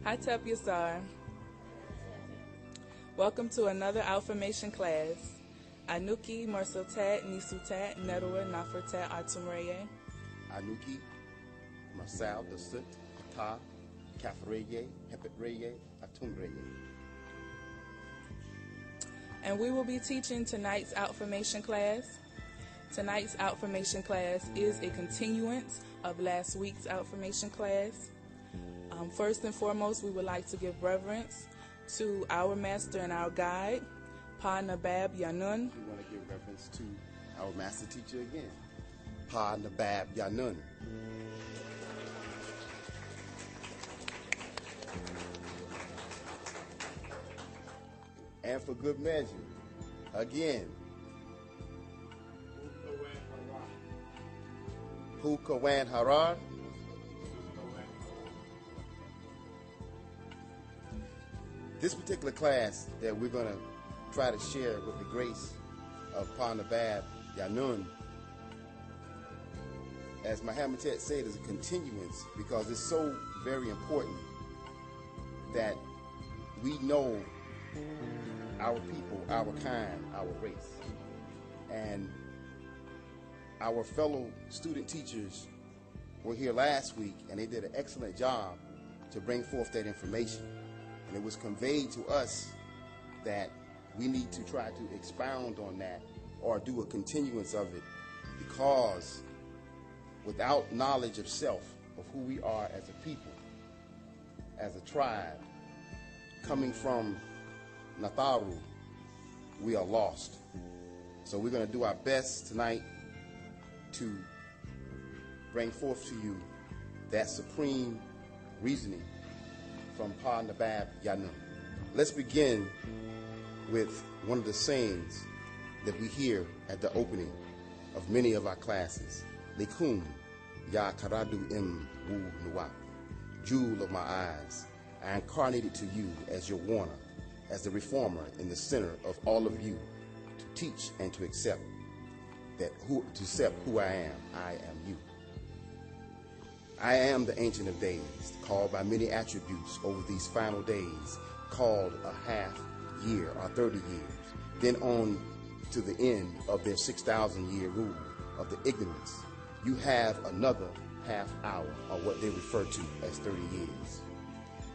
Hatep Yasar. Welcome to another Outformation class. Anuki, Marsotat, Nisutat, Nerua, Nafertat, Atumreye. Anuki, Marsal, Dasut, Ata, Kafreye, Hepetreye, Atumreye. And we will be teaching tonight's Outformation class. Tonight's Outformation class is a continuance of last week's Outformation class. First and foremost, we would like to give reverence to our master and our guide, Pa Nabab Yanun. We want to give reference to our master teacher again, Pa Nabab Yanun. And for good measure, again, Hukawan Harar. This particular class that we're going to try to share with the grace of Pa Nabab Yanun, as Muhammad said, is a continuance because it's so very important that we know our people, our kind, our race. And our fellow student teachers were here last week and they did an excellent job to bring forth that information. And it was conveyed to us that we need to try to expound on that or do a continuance of it, because without knowledge of self, of who we are as a people, as a tribe, coming from Natharu, we are lost. So we're going to do our best tonight to bring forth to you that supreme reasoning from Pa Nabab Yanun. Let's begin with one of the sayings that we hear at the opening of many of our classes. Lekum Ya Karadu Im Wu Nuwa. Jewel of my eyes, I incarnated to you as your warner, as the reformer in the center of all of you, to teach and to accept who I am you. I am the Ancient of Days, called by many attributes over these final days, called a half year or 30 years, then on to the end of their 6,000-year rule of the ignorance. You have another half hour, or what they refer to as 30 years.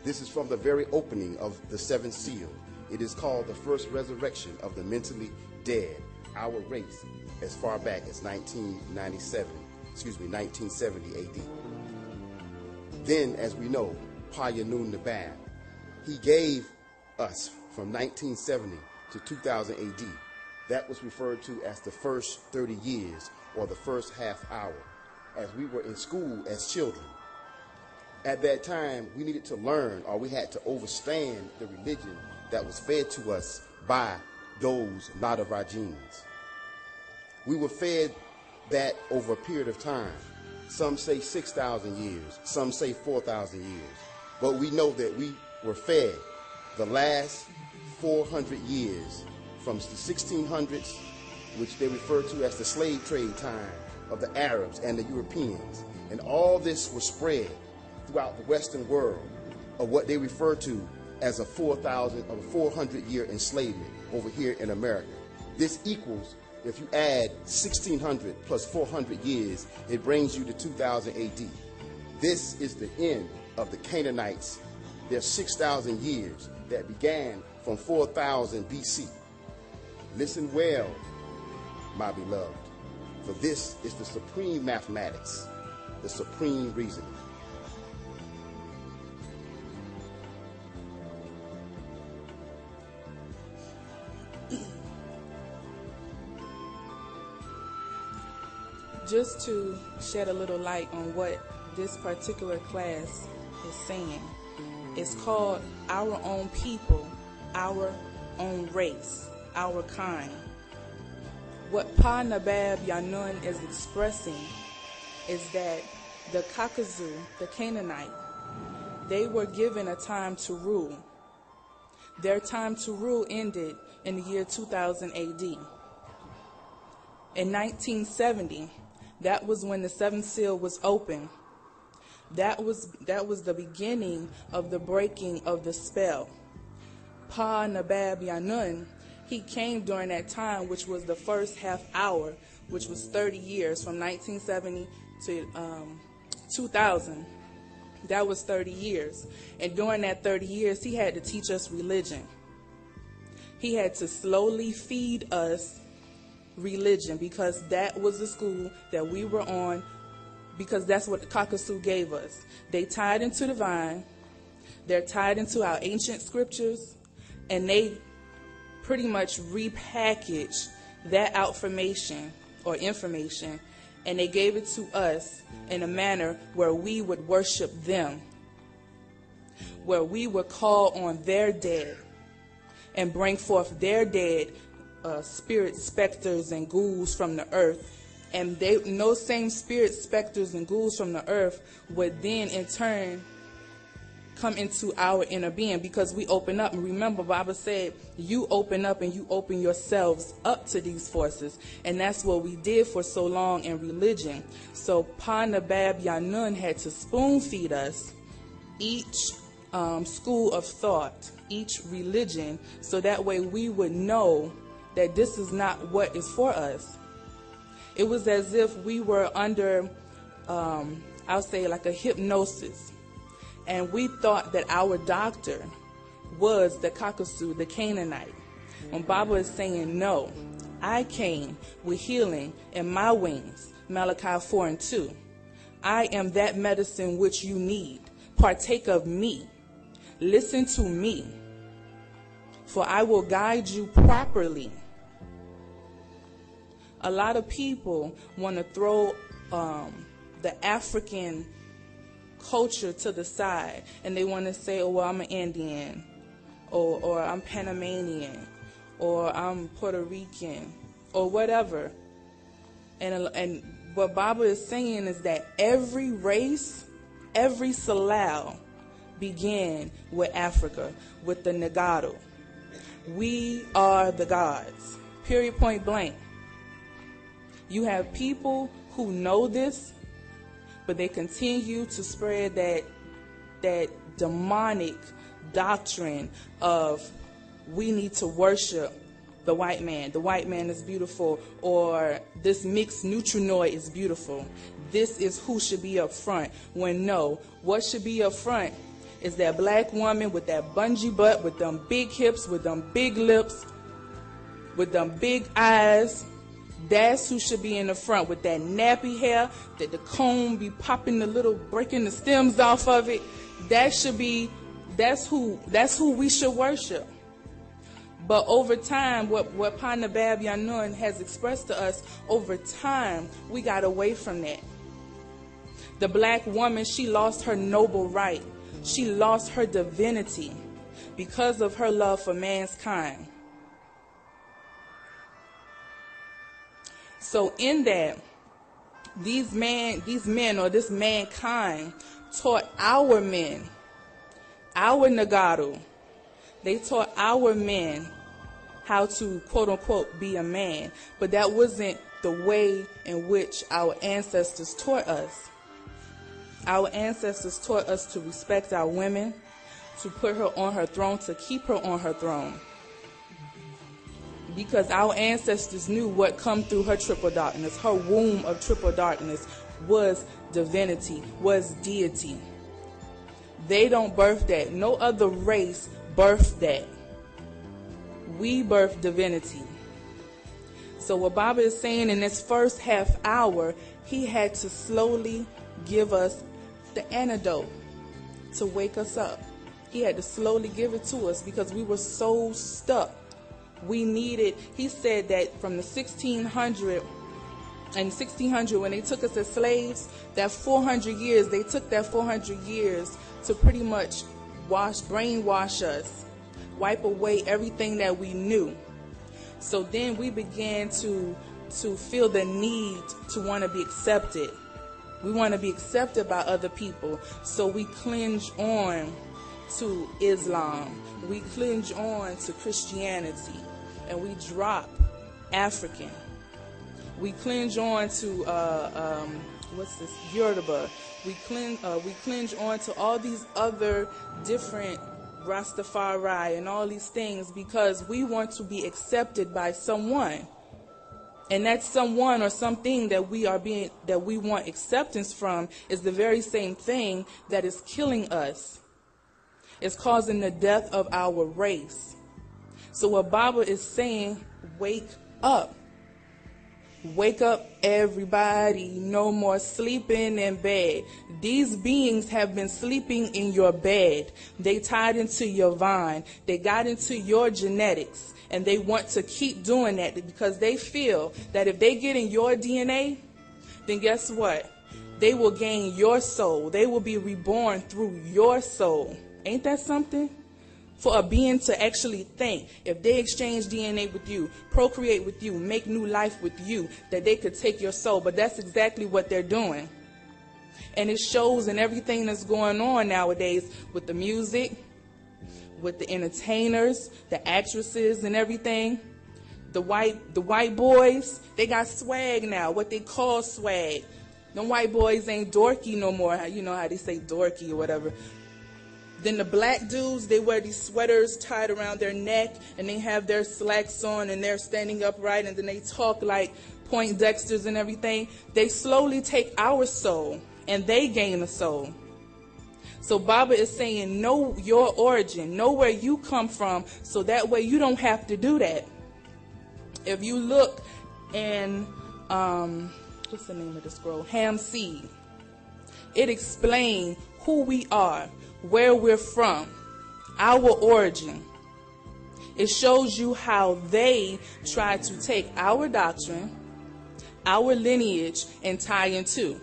This is from the very opening of the seventh seal. It is called the first resurrection of the mentally dead, our race, as far back as 1970 AD. Then, as we know, Pa Yanun Nabab, he gave us from 1970 to 2000 AD. That was referred to as the first 30 years, or the first half hour, as we were in school as children. At that time, we needed to learn, or we had to understand the religion that was fed to us by those not of our genes. We were fed that over a period of time. Some say 6,000 years, some say 4,000 years. But we know that we were fed the last 400 years from the 1600s, which they refer to as the slave trade time of the Arabs and the Europeans. And all this was spread throughout the Western world of what they refer to as a 400-year enslavement over here in America. This equals, if you add 1600 plus 400 years, it brings you to 2000 AD. This is the end of the Canaanites, their 6,000 years that began from 4000 BC. Listen well, my beloved, for this is the supreme mathematics, the supreme reasoning. Just to shed a little light on what this particular class is saying, it's called Our Own People, Our Own Race, Our Kind. What Pa Nabab Yanun is expressing is that the Kakazu, the Canaanite, they were given a time to rule. Their time to rule ended in the year 2000 AD. In 1970, that was when the seventh seal was opened. That was the beginning of the breaking of the spell. Pa Nabab Yanun, he came during that time, which was the first half hour, which was 30 years, from 1970 to 2000. That was 30 years. And during that 30 years, he had to teach us religion. He had to slowly feed us religion, because that was the school that we were on, because that's what the Kakasu gave us. They tied into the vine, they're tied into our ancient scriptures, and they pretty much repackaged that outformation or information, and they gave it to us in a manner where we would worship them, where we would call on their dead and bring forth their dead spirit specters and ghouls from the earth. And those same spirit specters and ghouls from the earth would then in turn come into our inner being, because we open up. And remember, Baba said, you open up and you open yourselves up to these forces. And that's what we did for so long in religion. So Pa Nabab Yanun had to spoon feed us each school of thought, each religion, so that way we would know that this is not what is for us. It was as if we were under, I'll say, like a hypnosis. And we thought that our doctor was the Kakasu, the Canaanite. When Baba is saying, no, I came with healing in my wings, Malachi 4:2. I am that medicine which you need. Partake of me. Listen to me, for I will guide you properly. A lot of people want to throw the African culture to the side, and they want to say, oh, well, I'm an Indian, or I'm Panamanian, or I'm Puerto Rican, or whatever. And what Baba is saying is that every race, every Salao began with Africa, with the Nagado. We are the gods, period, point blank. You have people who know this, but they continue to spread that demonic doctrine of we need to worship the white man. The white man is beautiful, or this mixed neutrinoid is beautiful. This is who should be up front. When no, what should be up front is that black woman with that bungee butt, with them big hips, with them big lips, with them big eyes. That's who should be in the front, with that nappy hair, that the comb be popping breaking the stems off of it. That's who we should worship. But over time, what Pa Nabab Yanun has expressed to us, over time, we got away from that. The black woman, she lost her noble right. She lost her divinity because of her love for mankind. So in that, these men or this mankind taught our men, our Nagaru, they taught our men how to, quote unquote, be a man. But that wasn't the way in which our ancestors taught us. Our ancestors taught us to respect our women, to put her on her throne, to keep her on her throne. Because our ancestors knew what come through her triple darkness. Her womb of triple darkness was divinity, was deity. They don't birth that. No other race birthed that. We birthed divinity. So what Baba is saying in this first half hour, he had to slowly give us the antidote to wake us up. He had to slowly give it to us because we were so stuck. We needed, he said that from the 1600 when they took us as slaves, that 400 years, they took that 400 years to pretty much brainwash us, wipe away everything that we knew. So then we began to feel the need to want to be accepted. We want to be accepted by other people. So we clinge on to Islam. We clinge on to Christianity. And we drop African. We clinge on to what's this, Yoruba. We clinge on to all these other different Rastafari and all these things because we want to be accepted by someone. And that someone or something that we want acceptance from is the very same thing that is killing us. It's causing the death of our race. So what Bible is saying, wake up. Wake up, everybody. No more sleeping in bed. These beings have been sleeping in your bed. They tied into your vine. They got into your genetics. And they want to keep doing that because they feel that if they get in your DNA, then guess what? They will gain your soul. They will be reborn through your soul. Ain't that something? For a being to actually think, if they exchange DNA with you, procreate with you, make new life with you, that they could take your soul. But that's exactly what they're doing. And it shows in everything that's going on nowadays with the music, with the entertainers, the actresses and everything. The white boys, they got swag now, what they call swag. Them white boys ain't dorky no more. You know how they say dorky or whatever. Then the black dudes, they wear these sweaters tied around their neck and they have their slacks on and they're standing upright and then they talk like Poindexters and everything. They slowly take our soul and they gain a soul. So Baba is saying, know your origin, know where you come from, so that way you don't have to do that. If you look in, what's the name of the scroll? Ham Seed. It explains who we are, where we're from, our origin. It shows you how they try to take our doctrine, our lineage, and tie into.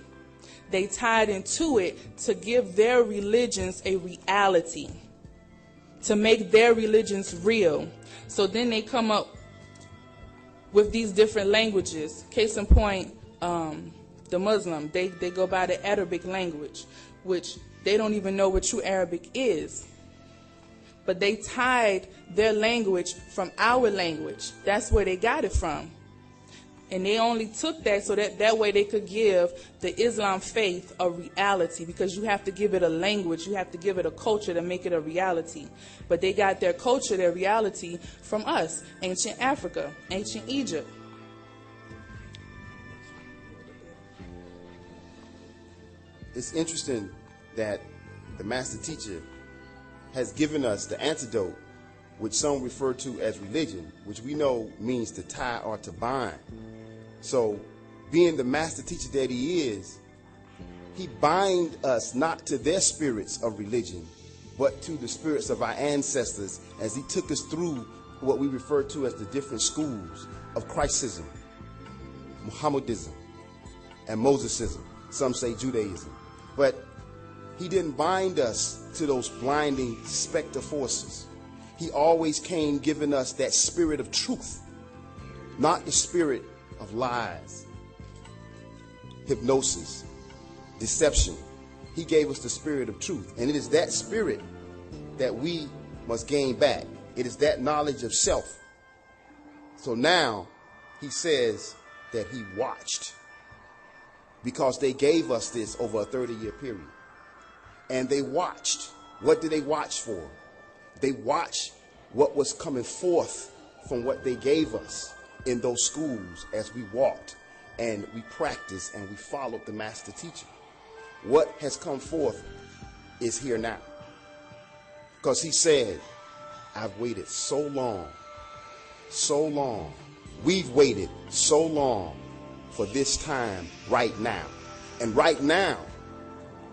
They tied into it to give their religions a reality, to make their religions real. So then they come up with these different languages. Case in point, the Muslim, they go by the Arabic language, which they don't even know what true Arabic is. But they tied their language from our language. That's where they got it from. And they only took that so that way they could give the Islam faith a reality, because you have to give it a language, you have to give it a culture to make it a reality. But they got their culture, their reality from us, ancient Africa, ancient Egypt. It's interesting that the master teacher has given us the antidote, which some refer to as religion, which we know means to tie or to bind. So, being the master teacher that he is, he binds us not to their spirits of religion, but to the spirits of our ancestors, as he took us through what we refer to as the different schools of Christism, Mohammedism, and Mosesism. Some say Judaism. But he didn't bind us to those blinding specter forces. He always came giving us that spirit of truth, not the spirit of lies, hypnosis, deception. He gave us the spirit of truth. And it is that spirit that we must gain back. It is that knowledge of self. So now he says that he watched, because they gave us this over a 30-year period. And they watched. What did they watch for? They watched what was coming forth from what they gave us in those schools as we walked and we practiced and we followed the master teacher. What has come forth is here now. Because he said, I've waited so long, we've waited so long for this time right now. And right now,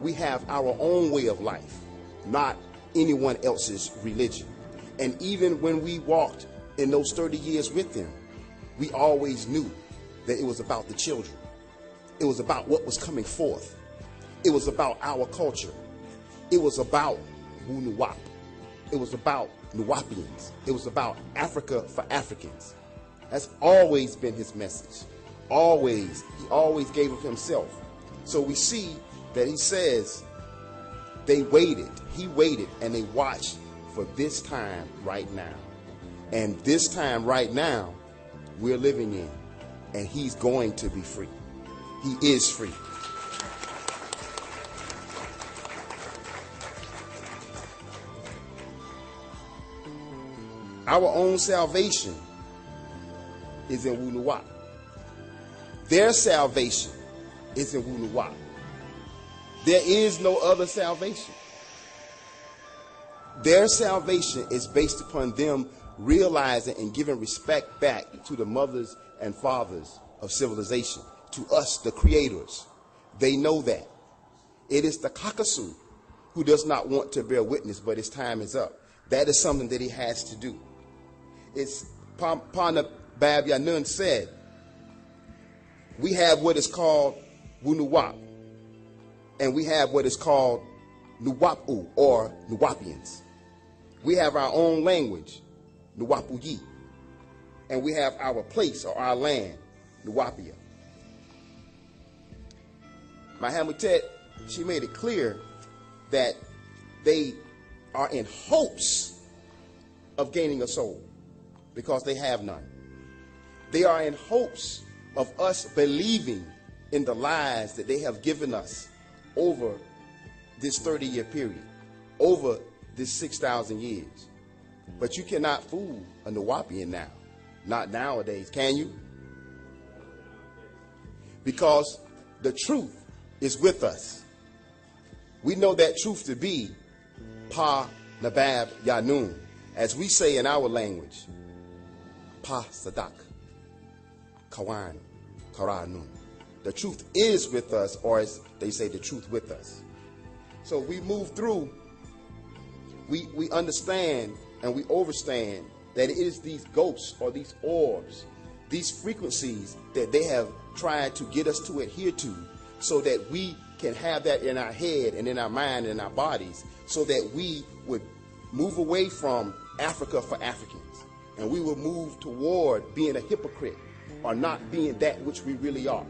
we have our own way of life, not anyone else's religion. And even when we walked in those 30 years with them, we always knew that it was about the children. It was about what was coming forth. It was about our culture. It was about Wunuwap. It was about Nuwapians. It was about Africa for Africans. That's always been his message. Always. He always gave of himself. So we see that he says they waited. He waited and they watched for this time right now. And this time right now we're living in. And he's going to be free. He is free. Our own salvation is in Wunuwap. Their salvation is in Wunuwap. There is no other salvation. Their salvation is based upon them realizing and giving respect back to the mothers and fathers of civilization, to us, the creators. They know that. It is the Kakasu who does not want to bear witness, but his time is up. That is something that he has to do. It's Pana Bab Yanun said, we have what is called Wunuwap, and we have what is called Nuwapu, or Nuwapians. We have our own language, Nuwapuyi, and we have our place or our land, Nuwapia. Mahamutet, she made it clear that they are in hopes of gaining a soul because they have none. They are in hopes of us believing in the lies that they have given us over this 30-year period, over this 6,000 years. But you cannot fool a Nuwapian now. Not nowadays, can you? Because the truth is with us. We know that truth to be Pa Nabab Yanun, as we say in our language, Pa Sadak Kawan Karanun. The truth is with us, or as they say, the truth with us. So we move through, we understand and we overstand that it is these ghosts or these orbs, these frequencies that they have tried to get us to adhere to, so that we can have that in our head and in our mind and in our bodies, so that we would move away from Africa for Africans, and we will move toward being a hypocrite or not being that which we really are.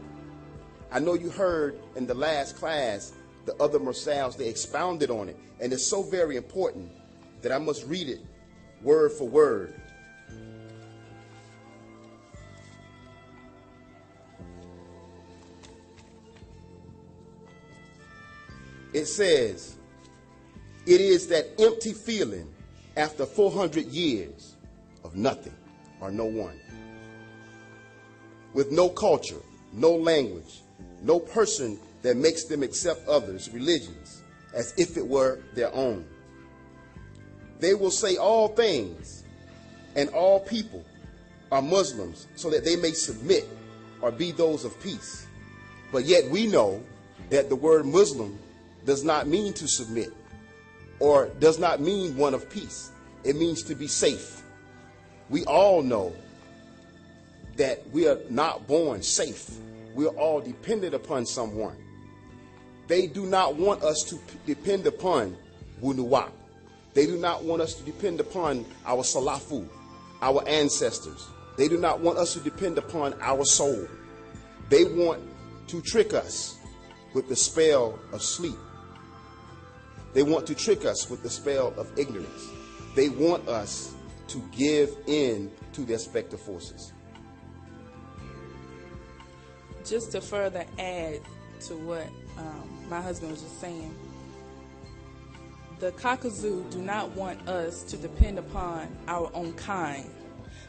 I know you heard in the last class the other Mursals, they expounded on it, and it's so very important that I must read it word for word. It says, it is that empty feeling after 400 years of nothing or no one, with no culture, no language, no person that makes them accept others' religions as if it were their own. They will say all things and all people are Muslims so that they may submit or be those of peace. But yet we know that the word Muslim does not mean to submit or does not mean one of peace. It means to be safe. We all know that we are not born safe. We are all dependent upon someone. They do not want us to depend upon Wunuwap. They do not want us to depend upon our Salafu, our ancestors. They do not want us to depend upon our soul. They want to trick us with the spell of sleep. They want to trick us with the spell of ignorance. They want us to give in to their specter forces. Just to further add to what my husband was just saying, the Kakazu do not want us to depend upon our own kind,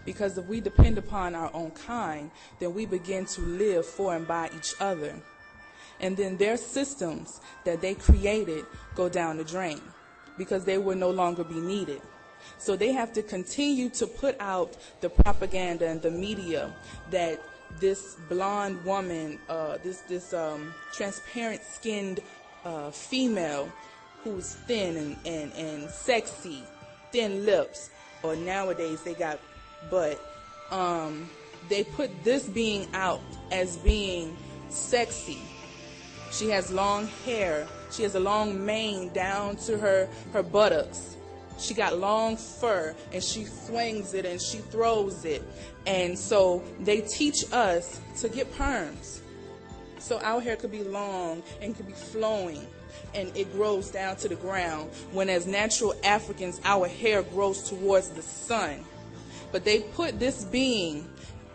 because if we depend upon our own kind, then we begin to live for and by each other. And then their systems that they created go down the drain because they will no longer be needed. So they have to continue to put out the propaganda and the media that this blonde woman, this transparent skinned female who's thin and sexy, thin lips, or nowadays they got butt, they put this being out as being sexy. She has long hair. She has a long mane down to her buttocks. She got long fur, and she swings it and she throws it. And so they teach us to get perms. So our hair could be long and could be flowing, and it grows down to the ground. When as natural Africans, our hair grows towards the sun. But they put this being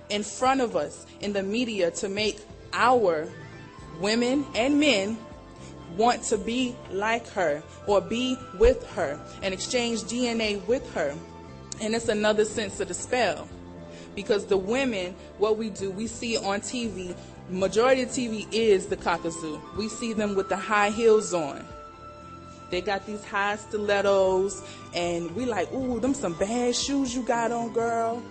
in front of us in the media to make our women and men want to be like her or be with her and exchange DNA with her. And it's another sense of the spell. Because the women, what we do, we see on TV, majority of TV is the cockazoo. We see them with the high heels on. They got these high stilettos, and we like, ooh, them some bad shoes you got on, girl.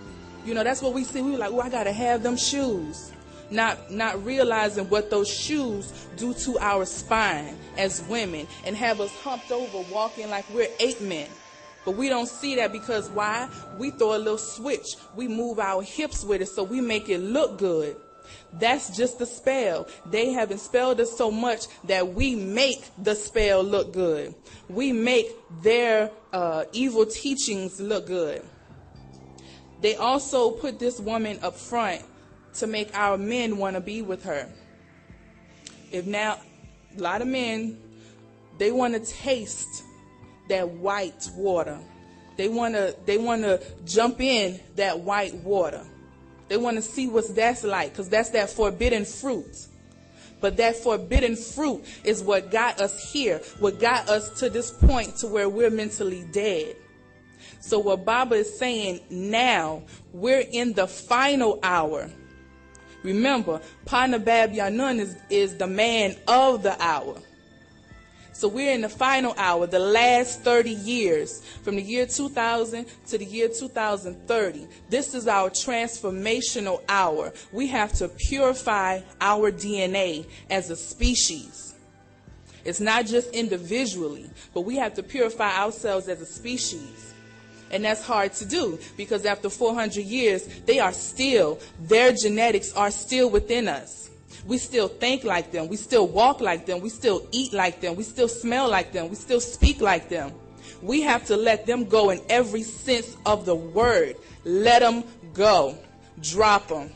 You know, that's what we see. We like, ooh, I gotta have them shoes. Not realizing what those shoes do to our spine as women, and have us humped over walking like we're ape men. But we don't see that because why? We throw a little switch. We move our hips with it so we make it look good. That's just the spell. They have expelled us so much that we make the spell look good. We make their evil teachings look good. They also put this woman up front to make our men want to be with her. If now, a lot of men, they want to taste that white water. They want to jump in that white water. They want to see what that's like, because that's that forbidden fruit. But that forbidden fruit is what got us here, what got us to this point to where we're mentally dead. So what Baba is saying now, we're in the final hour. Remember, Panabab Yanun is the man of the hour. So we're in the final hour, the last 30 years, from the year 2000 to the year 2030. This is our transformational hour. We have to purify our DNA as a species. It's not just individually, but we have to purify ourselves as a species. And that's hard to do because after 400 years, their genetics are still within us. We still think like them. We still walk like them. We still eat like them. We still smell like them. We still speak like them. We have to let them go in every sense of the word. Let them go. Drop them.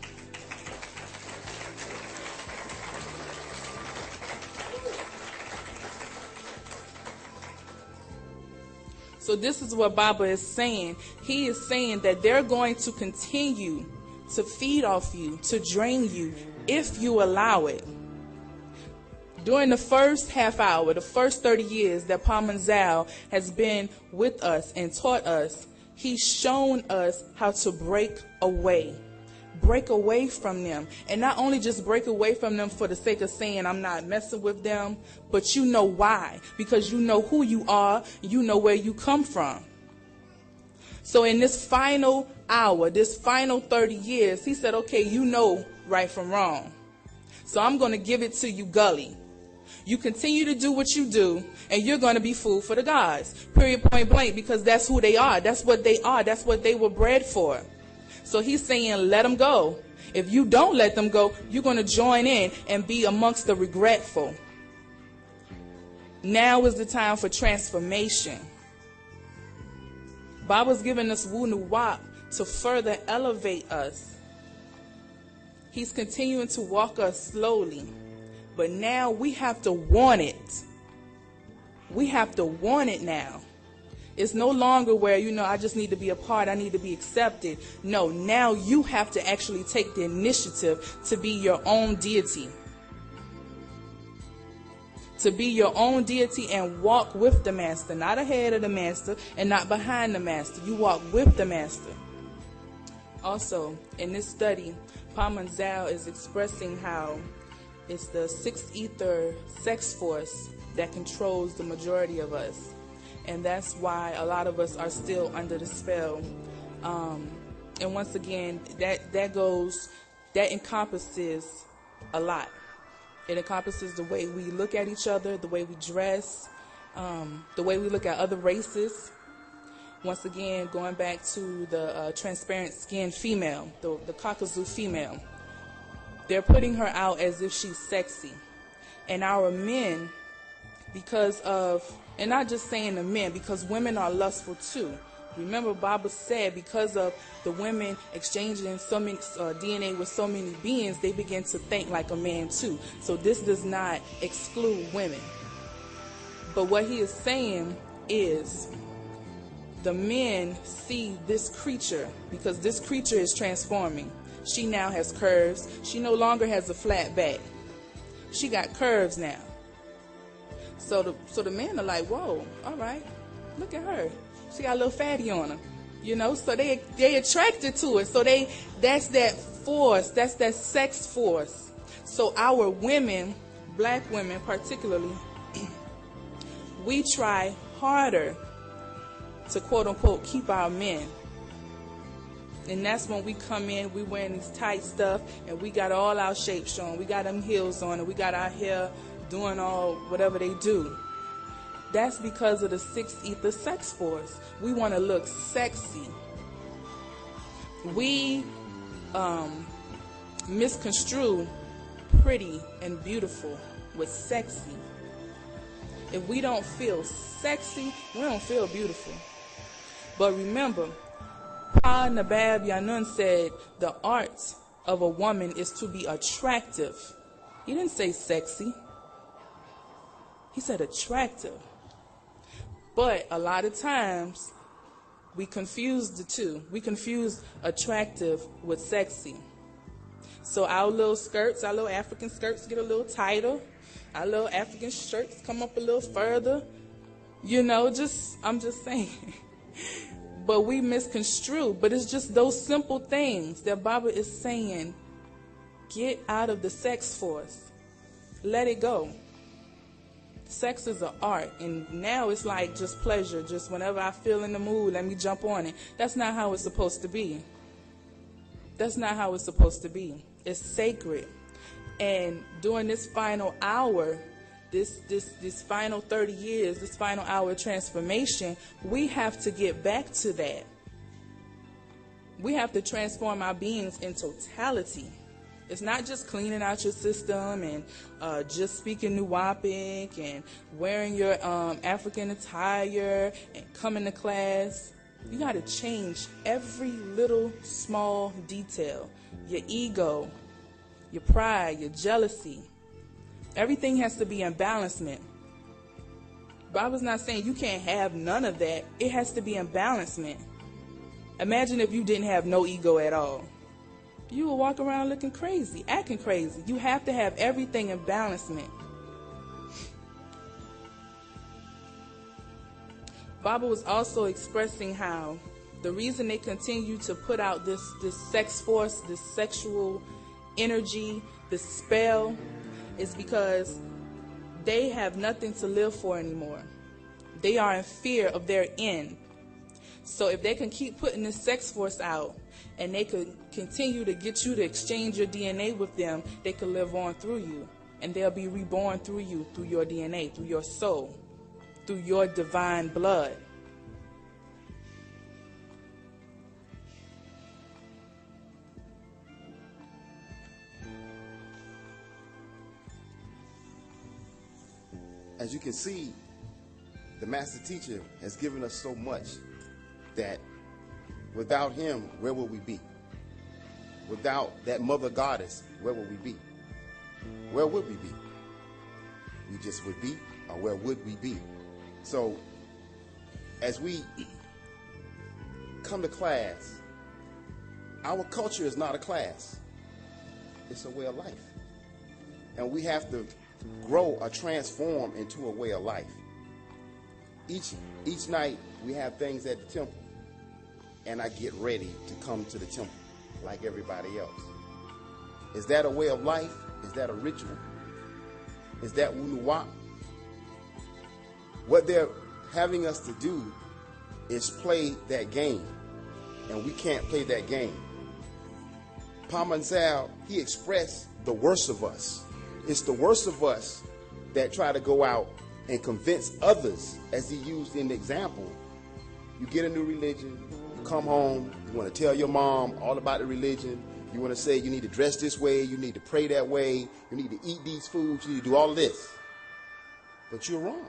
So this is what Baba is saying. He is saying that they're going to continue to feed off you, to drain you, if you allow it. During the first half hour, the first 30 years that Paman Zal has been with us and taught us, he's shown us how to break away from them. And not only just break away from them for the sake of saying I'm not messing with them, but you know why. Because you know who you are, you know where you come from. So in this final hour, this final 30 years, he said, okay, you know right from wrong. So I'm going to give it to you gully. You continue to do what you do, and you're going to be food for the gods. Period, point blank, because that's who they are. That's what they are. That's what they were bred for. So he's saying, let them go. If you don't let them go, you're going to join in and be amongst the regretful. Now is the time for transformation. Baba's giving us Wu Nuwap to further elevate us. He's continuing to walk us slowly. But now we have to want it. We have to want it now. It's no longer where, I just need to be a part, I need to be accepted. No, now you have to actually take the initiative to be your own deity. To be your own deity and walk with the master, not ahead of the master and not behind the master. You walk with the master. Also, in this study, Paman Zal is expressing how it's the sixth ether sex force that controls the majority of us. And that's why a lot of us are still under the spell. And once again, that encompasses a lot. It encompasses the way we look at each other, the way we dress, the way we look at other races. Once again, going back to the transparent skinned female, the cockazoo female. They're putting her out as if she's sexy. And our men, because of, and not just saying the men, because women are lustful too. Remember, Baba said because of the women exchanging so many DNA with so many beings, they begin to think like a man too. So this does not exclude women. But what he is saying is the men see this creature, because this creature is transforming. She now has curves. She no longer has a flat back. She got curves now. So the men are like, whoa, all right, look at her. She got a little fatty on her. You know, so they attracted to it. So that's that force, that's that sex force. So our women, black women particularly, we try harder to quote unquote keep our men. And that's when we come in, we wearing these tight stuff, and we got all our shapes showing. We got them heels on, and we got our hair doing all whatever they do. That's because of the sixth ether sex force. We want to look sexy. We misconstrue pretty and beautiful with sexy. If we don't feel sexy, we don't feel beautiful. But remember, Pa Nabab Yanun said the art of a woman is to be attractive. He didn't say sexy. He said attractive. But a lot of times, we confuse the two. We confuse attractive with sexy. So our little skirts, our little African skirts get a little tighter. Our little African shirts come up a little further. You know, I'm just saying. But we misconstrue. But it's just those simple things that Baba is saying. Get out of the sex force. Let it go. Sex is an art, and now it's like just pleasure. Just whenever I feel in the mood, let me jump on it. That's not how it's supposed to be. That's not how it's supposed to be. It's sacred. And during this final hour, this final 30 years, this final hour of transformation, we have to get back to that. We have to transform our beings in totality. It's not just cleaning out your system and just speaking Nuwapic and wearing your African attire and coming to class. You got to change every little small detail. Your ego, your pride, your jealousy. Everything has to be in balancement. Baba's not saying you can't have none of that. It has to be in balancement. Imagine if you didn't have no ego at all. You will walk around looking crazy, acting crazy. You have to have everything in balancement. Baba was also expressing how the reason they continue to put out this sex force, this sexual energy, this spell, is because they have nothing to live for anymore. They are in fear of their end. So if they can keep putting this sex force out, and they could continue to get you to exchange your DNA with them, they could live on through you. And they'll be reborn through you, through your DNA, through your soul, through your divine blood. As you can see, the Master Teacher has given us so much that without him, where would we be? Without that Mother Goddess, where would we be? Where would we be? We just would be, or where would we be? So, as we come to class, our culture is not a class. It's a way of life. And we have to grow or transform into a way of life. Each night, we have things at the temple. And I get ready to come to the temple like everybody else. Is that a way of life? Is that a ritual? Is that wunuwap? What they're having us to do is play that game, and we can't play that game. Pamanzal, he expressed the worst of us. It's the worst of us that try to go out and convince others, as he used in the example. You get a new religion, you come home, you want to tell your mom all about the religion, you want to say you need to dress this way, you need to pray that way, you need to eat these foods, you need to do all of this. But you're wrong.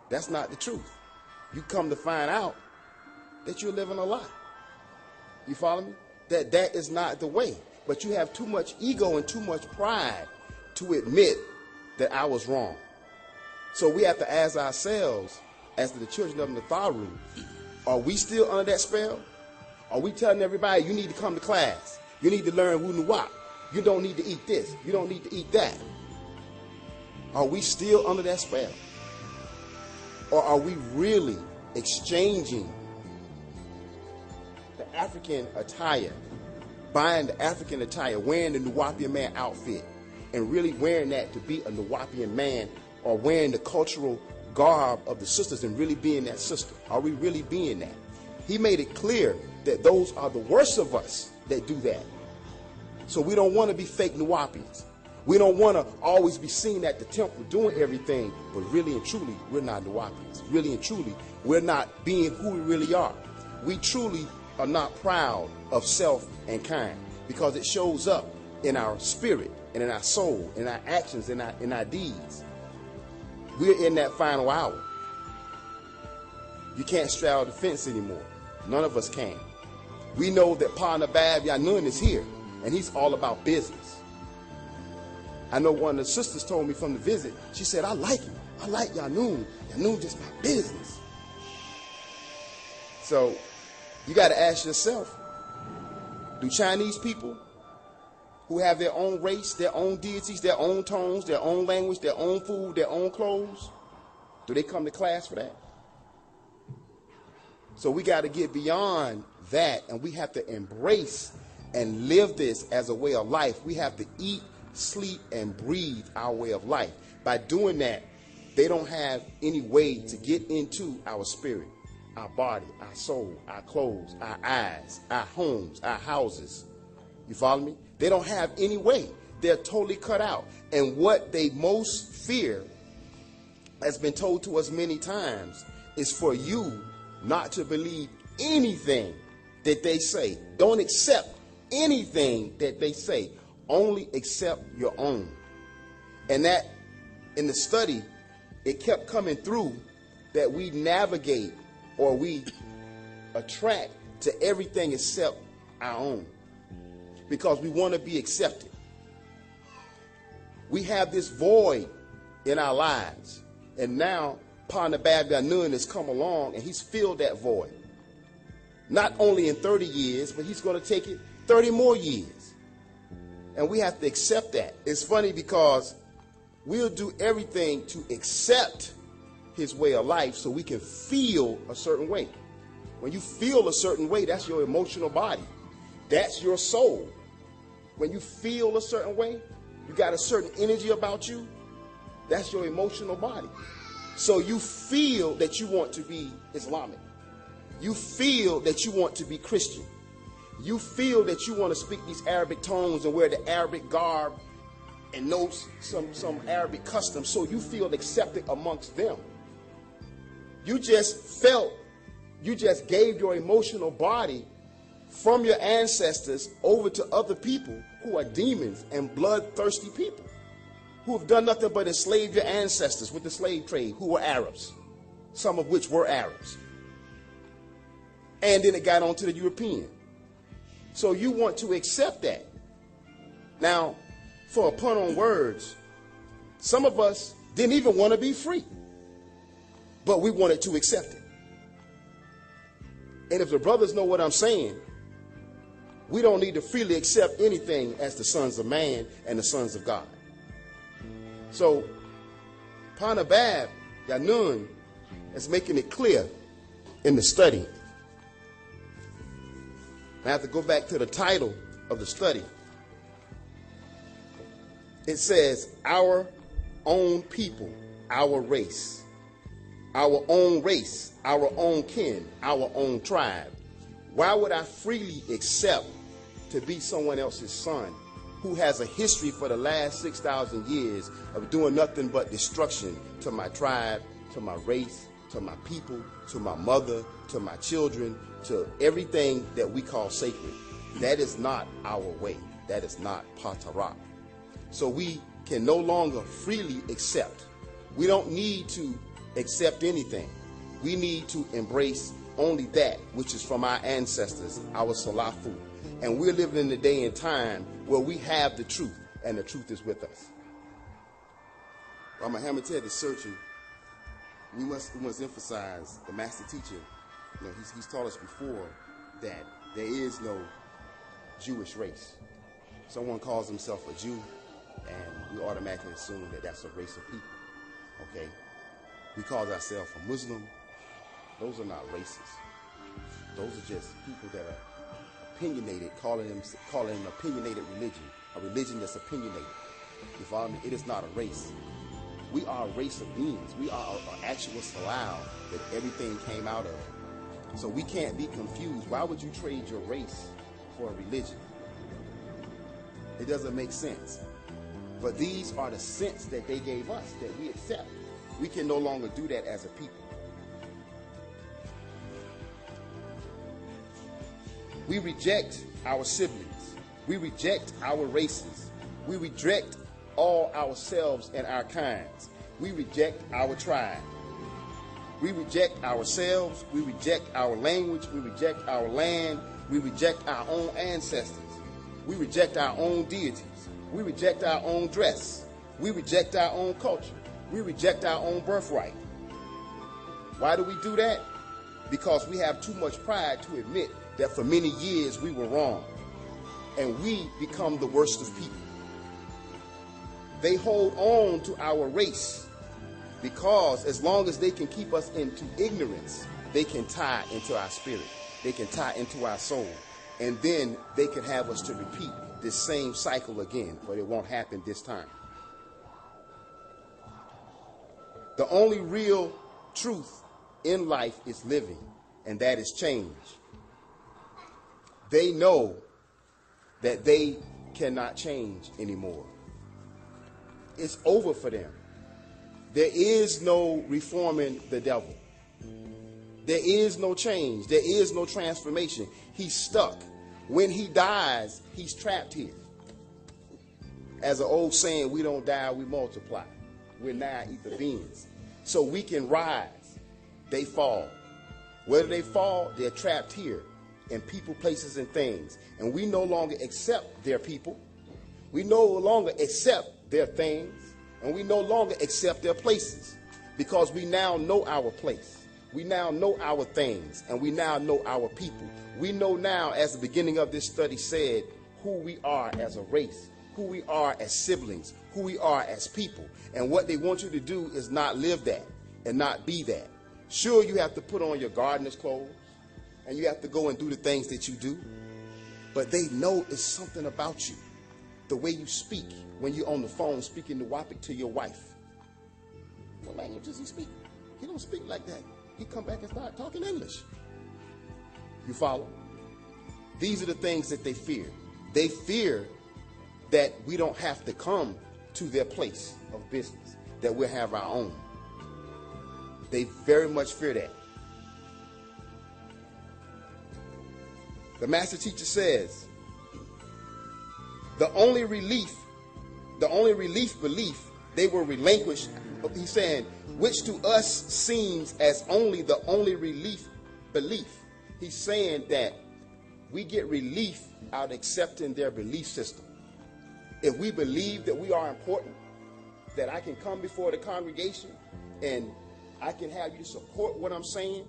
That's not the truth. You come to find out that you're living a lie. You follow me? That is not the way. But you have too much ego and too much pride to admit that I was wrong. So we have to ask ourselves, as to the children of Natharu, are we still under that spell? Are we telling everybody, you need to come to class, you need to learn wunuwap, you don't need to eat this, you don't need to eat that? Are we still under that spell? Or are we really exchanging African attire, buying the African attire, wearing the Nuwapian man outfit, and really wearing that to be a Nuwapian man, or wearing the cultural garb of the sisters and really being that sister? Are we really being that? He made it clear that those are the worst of us that do that. So we don't want to be fake Nuwapians. We don't want to always be seen at the temple doing everything, but really and truly, we're not Nuwapians. Really and truly, we're not being who we really are. We truly are not proud of self and kind, because it shows up in our spirit and in our soul, in our actions, in our deeds. We're in that final hour. You can't straddle the fence anymore. None of us can. We know that Pa Nabab Yanun is here, and he's all about business. I know one of the sisters told me from the visit, she said, I like him. I like Yanun. Yanun just about business. So you got to ask yourself, do Chinese people who have their own race, their own deities, their own tones, their own language, their own food, their own clothes, do they come to class for that? So we got to get beyond that, and we have to embrace and live this as a way of life. We have to eat, sleep, and breathe our way of life. By doing that, they don't have any way to get into our spirit, our body, our soul, our clothes, our eyes, our homes, our houses. You follow me? They don't have any way. They're totally cut out. And what they most fear, has been told to us many times, is for you not to believe anything that they say. Don't accept anything that they say. Only accept your own. And that, in the study, it kept coming through that we navigate, or we attract to everything except our own, because we want to be accepted. We have this void in our lives, and now Pa Nabab Yanun has come along and he's filled that void. Not only in 30 years, but he's going to take it 30 more years. And we have to accept that. It's funny because we'll do everything to accept his way of life so we can feel a certain way. When you feel a certain way, that's your emotional body. That's your soul. When you feel a certain way, you got a certain energy about you, that's your emotional body. So you feel that you want to be Islamic. You feel that you want to be Christian. You feel that you want to speak these Arabic tones and wear the Arabic garb and know some Arabic customs, so you feel accepted amongst them. You just gave your emotional body from your ancestors over to other people who are demons and bloodthirsty people who have done nothing but enslave your ancestors with the slave trade, who were Arabs, some of which were Arabs. And then it got on to the European. So you want to accept that. Now, for a pun on words, some of us didn't even want to be free, but we wanted to accept it. And if the brothers know what I'm saying, we don't need to freely accept anything as the sons of man and the sons of God. So, Pa Nabab Yanun is making it clear in the study. I have to go back to the title of the study. It says, our own people, our race, our own kin, our own tribe. Why would I freely accept to be someone else's son who has a history for the last 6,000 years of doing nothing but destruction to my tribe, to my race, to my people, to my mother, to my children, to everything that we call sacred? That is not our way. That is not Patarak. So we can no longer freely accept. We don't need to accept anything. We need to embrace only that which is from our ancestors, our Salafu. And we're living in the day and time where we have the truth, and the truth is with us. While Muhammad is searching, we must emphasize the master teacher. You know, he's taught us before that there is no Jewish race. Someone calls himself a Jew, and we automatically assume that that's a race of people. Okay? We call ourselves a Muslim. Those are not races. Those are just people that are opinionated, calling it an opinionated religion, a religion that's opinionated. You follow me? It is not a race. We are a race of beings. We are an actual salao that everything came out of. So we can't be confused. Why would you trade your race for a religion? It doesn't make sense. But these are the sense that they gave us that we accept. We can no longer do that as a people. We reject our siblings. We reject our races. We reject all ourselves and our kinds. We reject our tribe. We reject ourselves. We reject our language. We reject our land. We reject our own ancestors. We reject our own deities. We reject our own dress. We reject our own culture. We reject our own birthright. Why do we do that? Because we have too much pride to admit that for many years we were wrong. And we become the worst of people. They hold on to our race because as long as they can keep us into ignorance, they can tie into our spirit. They can tie into our soul. And then they can have us to repeat this same cycle again, but it won't happen this time. The only real truth in life is living, and that is change. They know that they cannot change anymore. It's over for them. There is no reforming the devil. There is no change. There is no transformation. He's stuck. When he dies, he's trapped here. As an old saying, we don't die, we multiply. We're now ether beings. So we can rise. They fall. Whether they fall, they're trapped here in people, places, and things. And we no longer accept their people. We no longer accept their things. And we no longer accept their places. Because we now know our place. We now know our things. And we now know our people. We know now, as the beginning of this study said, who we are as a race, who we are as siblings, who we are as people. And what they want you to do is not live that and not be that. Sure, you have to put on your gardener's clothes and you have to go and do the things that you do. But they know it's something about you. The way you speak when you're on the phone speaking Nuwapic to your wife. What language does he speak? He don't speak like that. He come back and start talking English. You follow? These are the things that they fear. They fear that we don't have to come to their place of business, that we'll have our own. They very much fear that. The master teacher says, the only relief belief they will relinquish, he's saying, which to us seems as only the only relief belief. He's saying that we get relief out of accepting their belief system. If we believe that we are important, that I can come before the congregation and I can have you support what I'm saying,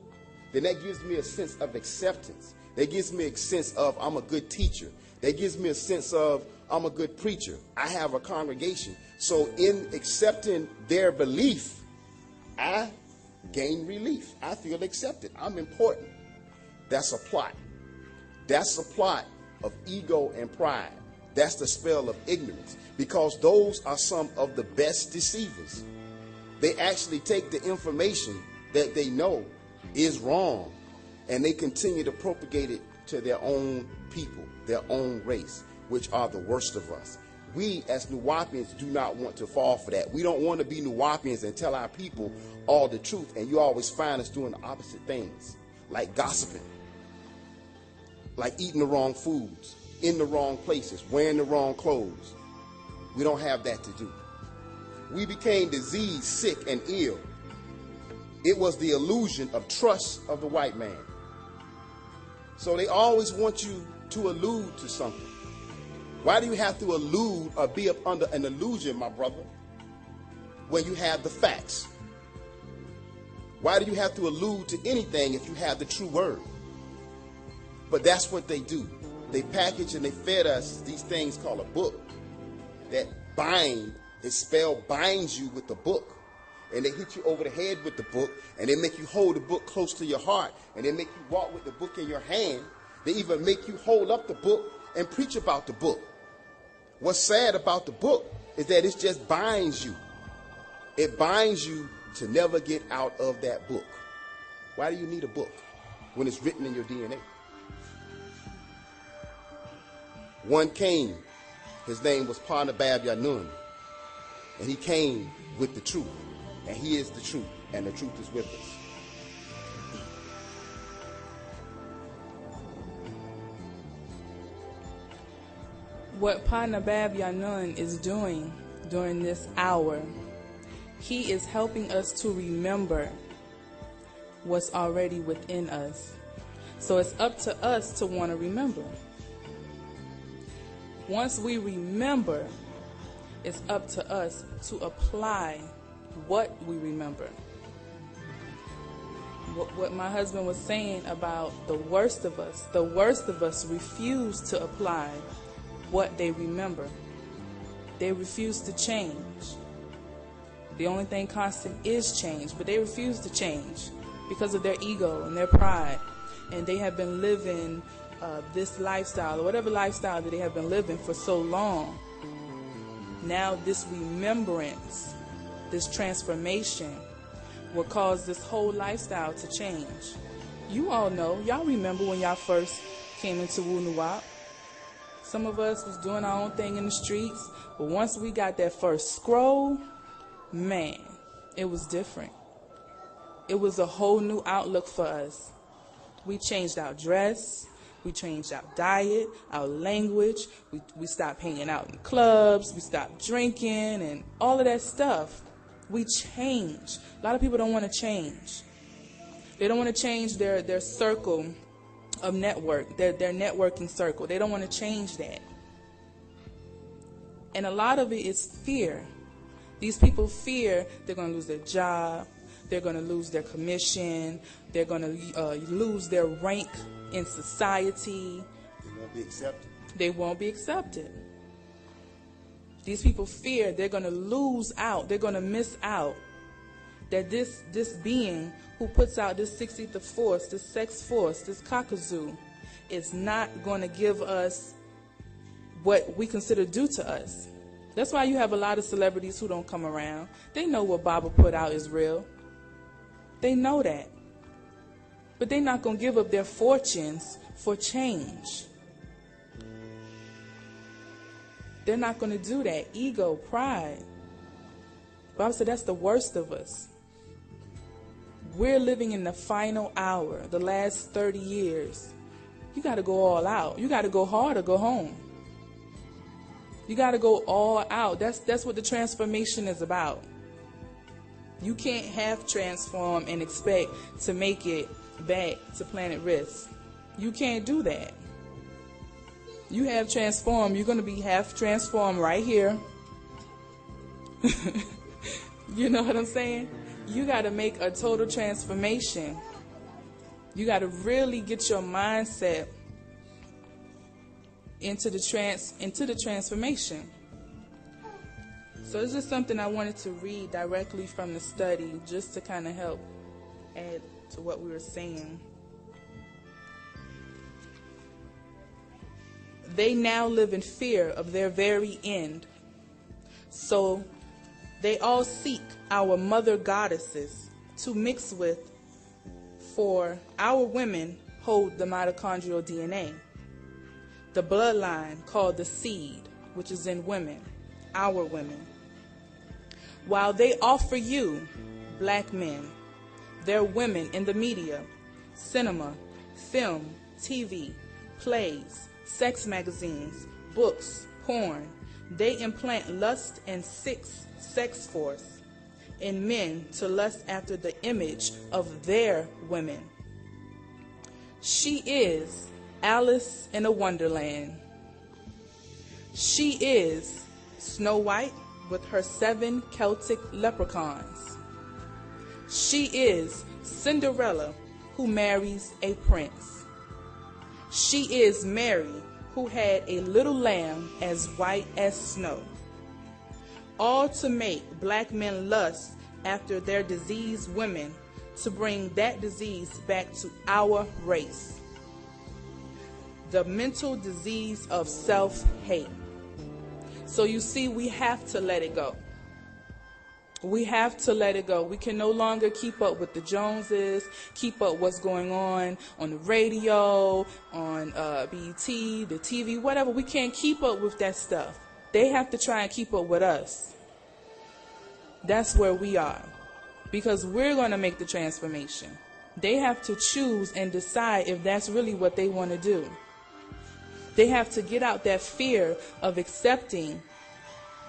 then that gives me a sense of acceptance. That gives me a sense of I'm a good teacher. That gives me a sense of I'm a good preacher. I have a congregation. So in accepting their belief, I gain relief. I feel accepted. I'm important. That's a plot. That's a plot of ego and pride. That's the spell of ignorance, because those are some of the best deceivers. They actually take the information that they know is wrong and they continue to propagate it to their own people, their own race, which are the worst of us. We as Nuwapians do not want to fall for that. We don't want to be Nuwapians and tell our people all the truth, and you always find us doing the opposite things, like gossiping, like eating the wrong foods, in the wrong places, wearing the wrong clothes. We don't have that to do. We became diseased, sick, and ill. It was the illusion of trust of the white man. So they always want you to allude to something. Why do you have to allude or be up under an illusion, my brother, when you have the facts? Why do you have to allude to anything if you have the true word? But that's what they do. They package and they fed us these things called a book. That bind, its spell binds you with the book. And they hit you over the head with the book, and they make you hold the book close to your heart, and they make you walk with the book in your hand. They even make you hold up the book and preach about the book. What's sad about the book is that it just binds you. It binds you to never get out of that book. Why do you need a book when it's written in your DNA? One came, his name was Parnabab Yanun, and he came with the truth, and he is the truth, and the truth is with us. What Parnabab Yanun is doing during this hour, he is helping us to remember what's already within us. So it's up to us to want to remember. Once we remember, it's up to us to apply what we remember. What my husband was saying about the worst of us refuse to apply what they remember. They refuse to change. The only thing constant is change, but they refuse to change because of their ego and their pride. And they have been living this lifestyle, or whatever lifestyle that they have been living for so long. Now this remembrance, this transformation will cause this whole lifestyle to change. You all know, y'all remember when y'all first came into Wu Nuwap. Some of us was doing our own thing in the streets, but once we got that first scroll, man, it was different. It was a whole new outlook for us. We changed our dress, we changed our diet, our language, we stopped hanging out in clubs, we stopped drinking and all of that stuff. We changed. A lot of people don't want to change. They don't want to change their circle of network, their networking circle. They don't want to change that. And a lot of it is fear. These people fear they're going to lose their job, they're going to lose their commission, they're going to lose their rank in society. They won't be accepted. They won't be accepted. These people fear they're going to lose out, they're going to miss out. That this being who puts out this 60th force, this sex force, this cockazoo, is not going to give us what we consider due to us. That's why you have a lot of celebrities who don't come around. They know what Baba put out is real. They know that. But they're not going to give up their fortunes for change. They're not going to do that. Ego, pride. Baba said that's the worst of us. We're living in the final hour, the last 30 years. You got to go all out. You got to go hard or go home. You got to go all out. That's what the transformation is about. You can't half transform and expect to make it back to planet Risk. You can't do that. You have transformed. You're going to be half transformed right here. You know what I'm saying? You got to make a total transformation. You got to really get your mindset into the transformation. So it's just something I wanted to read directly from the study, just to kind of help add to what we were saying. They now live in fear of their very end. So they all seek our mother goddesses to mix with, for our women hold the mitochondrial DNA, the bloodline called the seed, which is in women, our women. While they offer you, black men, their women in the media, cinema, film, TV, plays, sex magazines, books, porn, they implant lust and sex force in men to lust after the image of their women. She is Alice in a Wonderland. She is Snow White with her 7 Celtic leprechauns. She is Cinderella who marries a prince. She is Mary who had a little lamb as white as snow. All to make black men lust after their diseased women, to bring that disease back to our race. the mental disease of self-hate. So you see, we have to let it go. We have to let it go. We can no longer keep up with the Joneses, keep up what's going on the radio, on BET, the TV, whatever. We can't keep up with that stuff. They have to try and keep up with us. That's where we are, because we're going to make the transformation. They have to choose and decide if that's really what they want to do. They have to get out that fear of accepting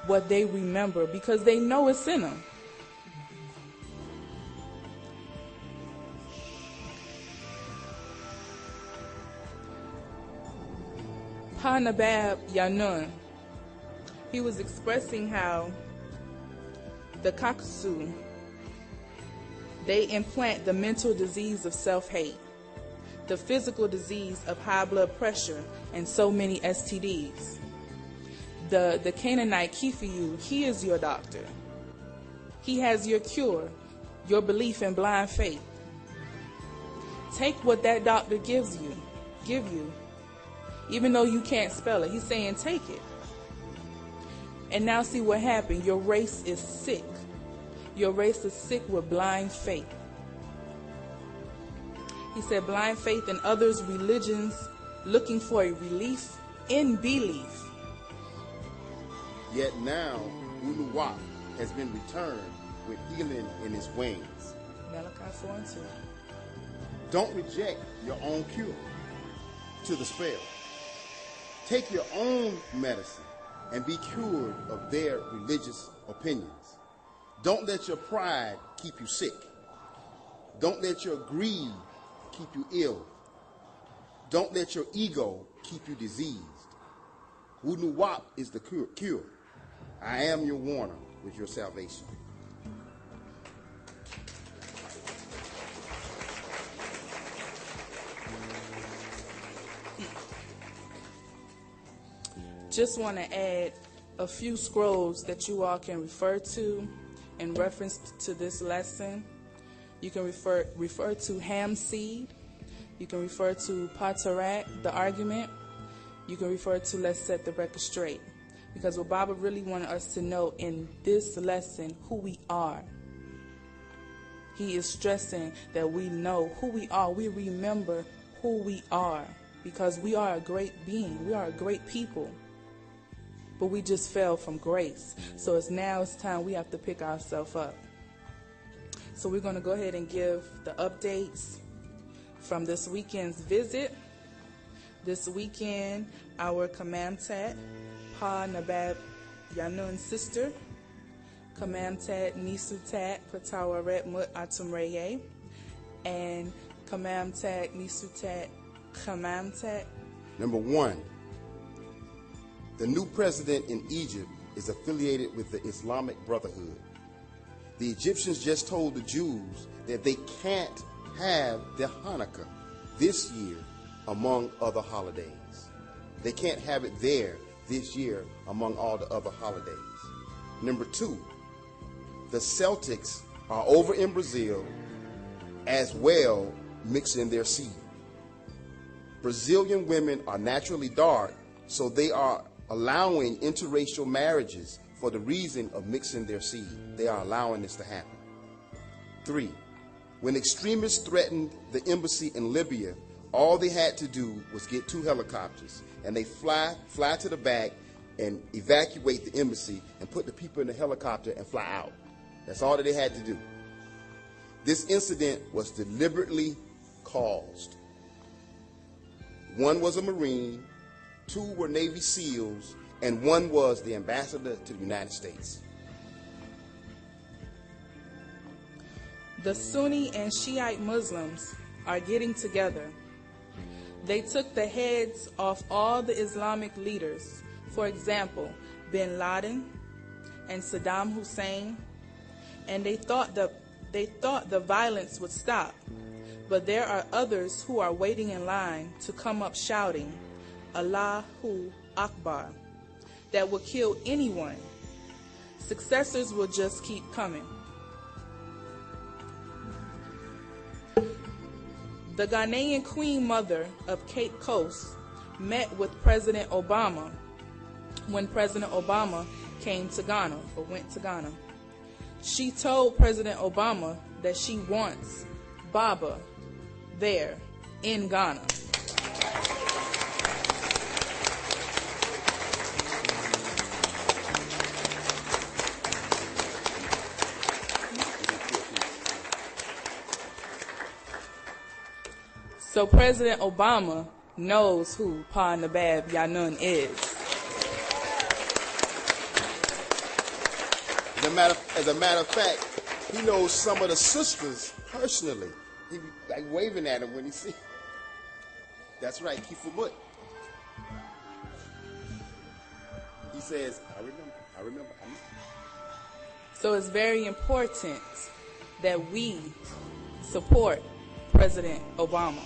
what they remember, because they know it's in them. Pa Nabab Yanun, he was expressing how the Kakasu, they implant the mental disease of self-hate, the physical disease of high blood pressure, and so many STDs. The Canaanite Kifiyu, he is your doctor. He has your cure, your belief in blind faith. Take what that doctor give you, even though you can't spell it. He's saying take it. And now see what happened. Your race is sick. Your race is sick with blind faith. He said blind faith in others' religions, looking for a relief in belief. Yet now, Unuwap has been returned with healing in his wings. Malachi 4:2. Don't reject your own cure to the spell. Take your own medicine and be cured of their religious opinions. Don't let your pride keep you sick. Don't let your greed keep you ill. Don't let your ego keep you diseased. Unuwap is the cure. I am your warner with your salvation. Just want to add a few scrolls that you all can refer to in reference to this lesson. You can refer to Ham Seed. You can refer to Patarak, the argument. You can refer to Let's Set the Record Straight. Because what Baba really wanted us to know in this lesson, who we are. He is stressing that we know who we are. We remember who we are. Because we are a great being. We are a great people. But we just fell from grace. So it's time we have to pick ourselves up. So we're going to go ahead and give the updates from this weekend's visit. This weekend, our Kamamtat, Pa Nabab Yanun's sister, Kamamtat Nisutat Patawaret Mut Atumreye, and Kamamtat Nisutat Kamamtat. Number 1, the new president in Egypt is affiliated with the Islamic Brotherhood. The Egyptians just told the Jews that they can't have their Hanukkah this year among other holidays. They can't have it there this year among all the other holidays. Number 2, the Celtics are over in Brazil as well, mixing their seed. Brazilian women are naturally dark, so they are allowing interracial marriages for the reason of mixing their seed. They are allowing this to happen. 3, when extremists threatened the embassy in Libya, all they had to do was get 2 helicopters, and they fly to the back and evacuate the embassy and put the people in the helicopter and fly out. That's all that they had to do. This incident was deliberately caused. 1 was a Marine, 2 were Navy SEALs, and 1 was the ambassador to the United States. The Sunni and Shiite Muslims are getting together. They took the heads off all the Islamic leaders. For example, Bin Laden and Saddam Hussein. And they thought the violence would stop. But there are others who are waiting in line to come up shouting, Allahu Akbar, that will kill anyone. Successors will just keep coming. The Ghanaian Queen Mother of Cape Coast met with President Obama when President Obama came to Ghana or went to Ghana. She told President Obama that she wants Baba there in Ghana. So President Obama knows who Pa Nabab Yanun is. As a matter of fact, he knows some of the sisters personally. He be like waving at him when he see. That's right, Kifumut. He says, I remember. So it's very important that we support President Obama.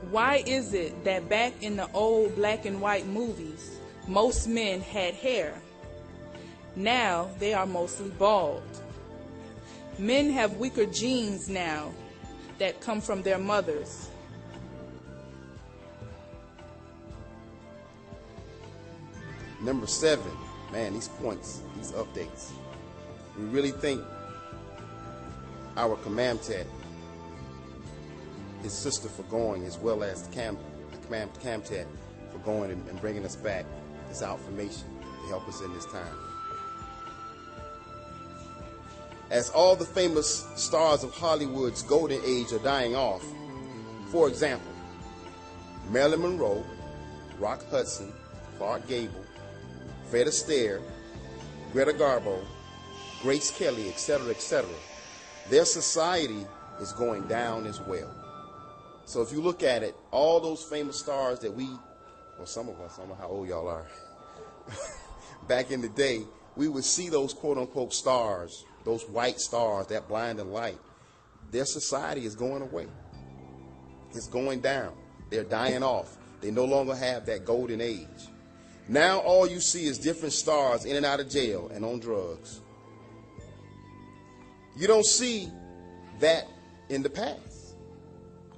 Why is it that back in the old black and white movies, most men had hair? Now they are mostly bald. Men have weaker genes now that come from their mothers. Number 7, man, these points, these updates. We really think our Kamamtet, his sister, for going, as well as Kamtet for going and bringing us back this Outformation to help us in this time. As all the famous stars of Hollywood's golden age are dying off, for example, Marilyn Monroe, Rock Hudson, Clark Gable, Fred Astaire, Greta Garbo, Grace Kelly, etc., their society is going down as well. So if you look at it, all those famous stars that well, some of us, I don't know how old y'all are, back in the day, we would see those quote-unquote stars, those white stars, that blinding light. Their society is going away. It's going down. They're dying off. They no longer have that golden age. Now all you see is different stars in and out of jail and on drugs. You don't see that in the past.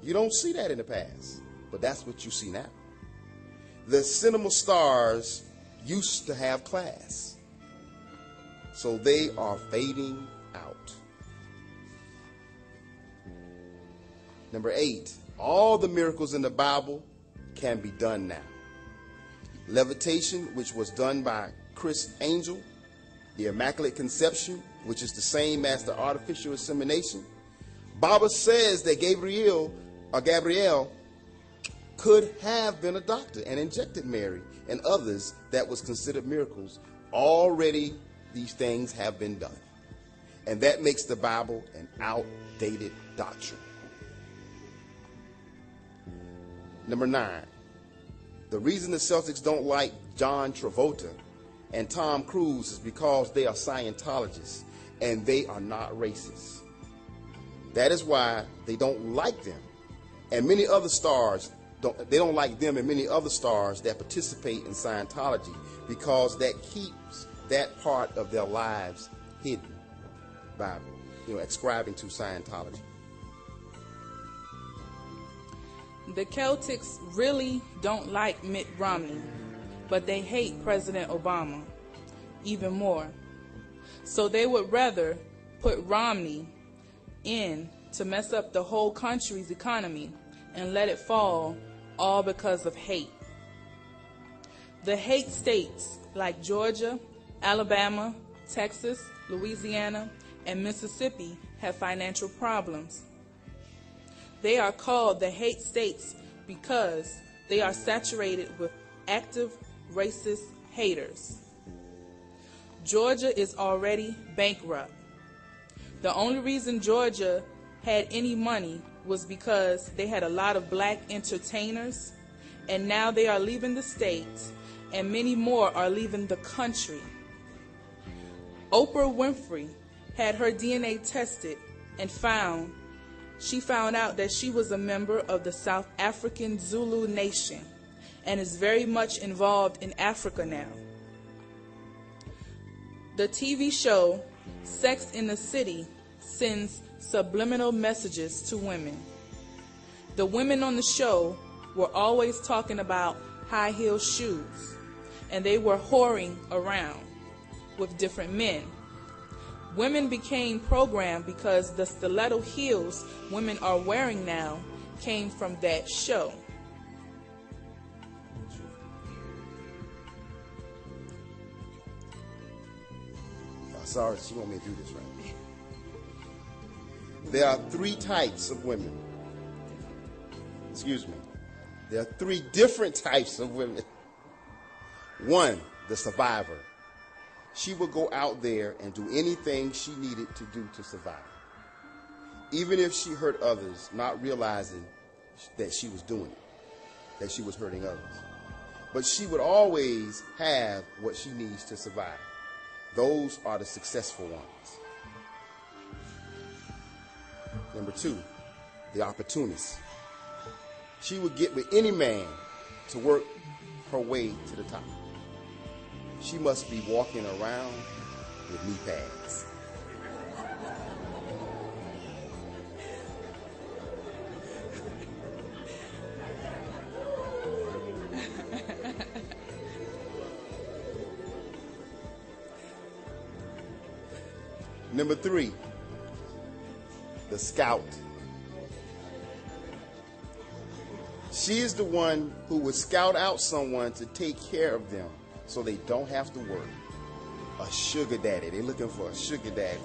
You don't see that in the past, but that's what you see now. The cinema stars used to have class, so they are fading out. Number 8, all the miracles in the Bible can be done now. Levitation, which was done by Chris Angel, the Immaculate Conception, which is the same as the artificial insemination. Baba says that Gabriel could have been a doctor and injected Mary and others that was considered miracles. Already these things have been done. And that makes the Bible an outdated doctrine. Number 9, the reason the Celtics don't like John Travolta and Tom Cruise is because they are Scientologists and they are not racist. That is why they don't like them. And many other stars, they don't like them and many other stars that participate in Scientology, because that keeps that part of their lives hidden by, ascribing to Scientology. The Celtics really don't like Mitt Romney, but they hate President Obama even more. So they would rather put Romney in to mess up the whole country's economy and let it fall, all because of hate. The hate states like Georgia, Alabama, Texas, Louisiana, and Mississippi have financial problems. They are called the hate states because they are saturated with active racist haters. Georgia is already bankrupt. The only reason Georgia had any money was because they had a lot of black entertainers, and now they are leaving the state, and many more are leaving the country. Oprah Winfrey had her DNA tested and she found out that she was a member of the South African Zulu nation and is very much involved in Africa now. The TV show Sex in the City sends subliminal messages to women. The women on the show were always talking about high-heel shoes, and they were whoring around with different men. Women became programmed because the stiletto heels women are wearing now came from that show. Sorry, she want me to do this right. There are 3 types of women. Excuse me. There are 3 different types of women. 1, the survivor. She would go out there and do anything she needed to do to survive. Even if she hurt others, not realizing that she was doing it, that she was hurting others. But she would always have what she needs to survive. Those are the successful ones. Number 2, the opportunist. She would get with any man to work her way to the top. She must be walking around with knee pads. Number 3, the scout. She is the one who would scout out someone to take care of them so they don't have to work. A sugar daddy. They're looking for a sugar daddy.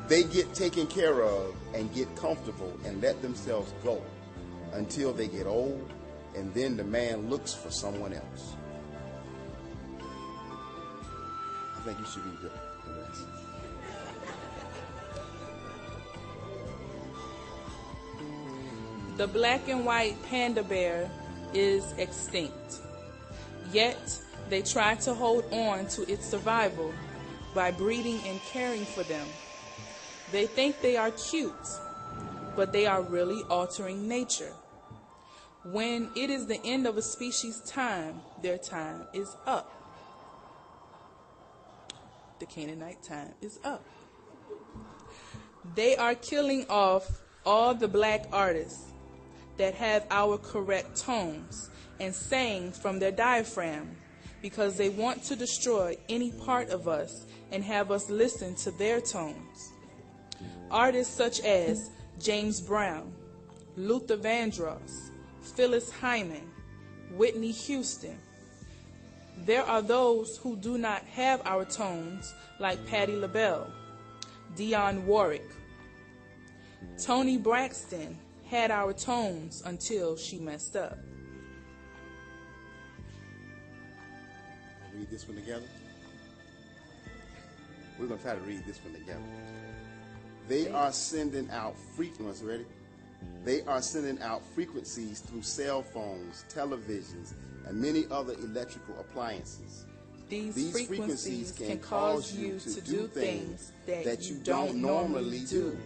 They get taken care of and get comfortable and let themselves go until they get old, and then the man looks for someone else. I think you should read the rest. The black and white panda bear is extinct. Yet, they try to hold on to its survival by breeding and caring for them. They think they are cute, but they are really altering nature. When it is the end of a species' time, their time is up. The Canaanite time is up. They are killing off all the black artists that have our correct tones and sang from their diaphragm because they want to destroy any part of us and have us listen to their tones. Artists such as James Brown, Luther Vandross, Phyllis Hyman, Whitney Houston. There are those who do not have our tones, like Patti LaBelle, Dionne Warwick. Toni Braxton had our tones until she messed up. Read this one together. We're going to try to read this one together. They are sending out frequencies, ready? They are sending out frequencies through cell phones, televisions, and many other electrical appliances. These frequencies can cause you to do things that you don't normally do.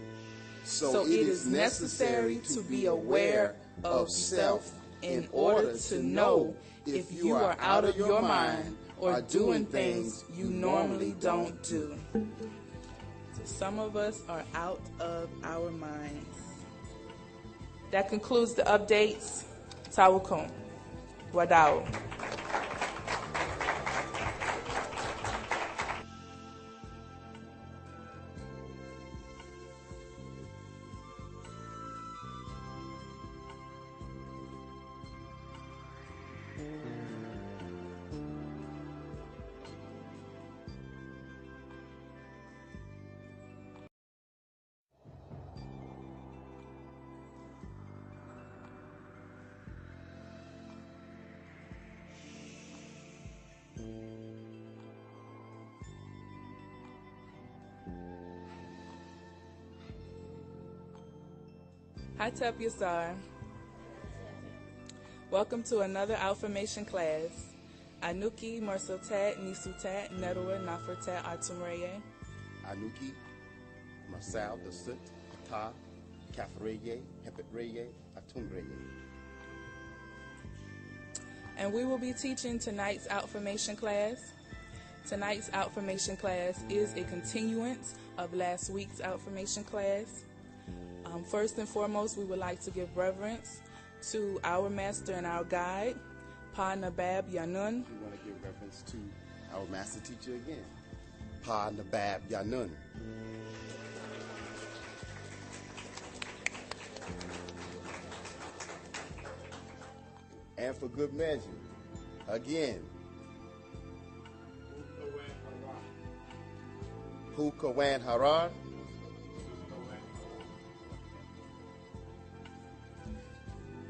So it is necessary to be aware of self in order to know if you are out of your mind or doing things you normally don't do. So some of us are out of our minds. That concludes the updates. Tawakum. Wadao. Hi, Tep Yasar. Welcome to another Outformation Class. Anuki, Marsotat, Nisutat, Nerua, Nafertat, Atumreye. Anuki, Marsal, Dasut, Ata, Kafreye, Hepetreye, Atumreye. And we will be teaching tonight's Outformation class. Tonight's Outformation class is a continuance of last week's Outformation class. First and foremost, we would like to give reverence to our master and our guide, Pa Nabab Yanun. We want to give reference to our master teacher again, Pa Nabab Yanun. And for good measure, again, Hu Kawan Harar.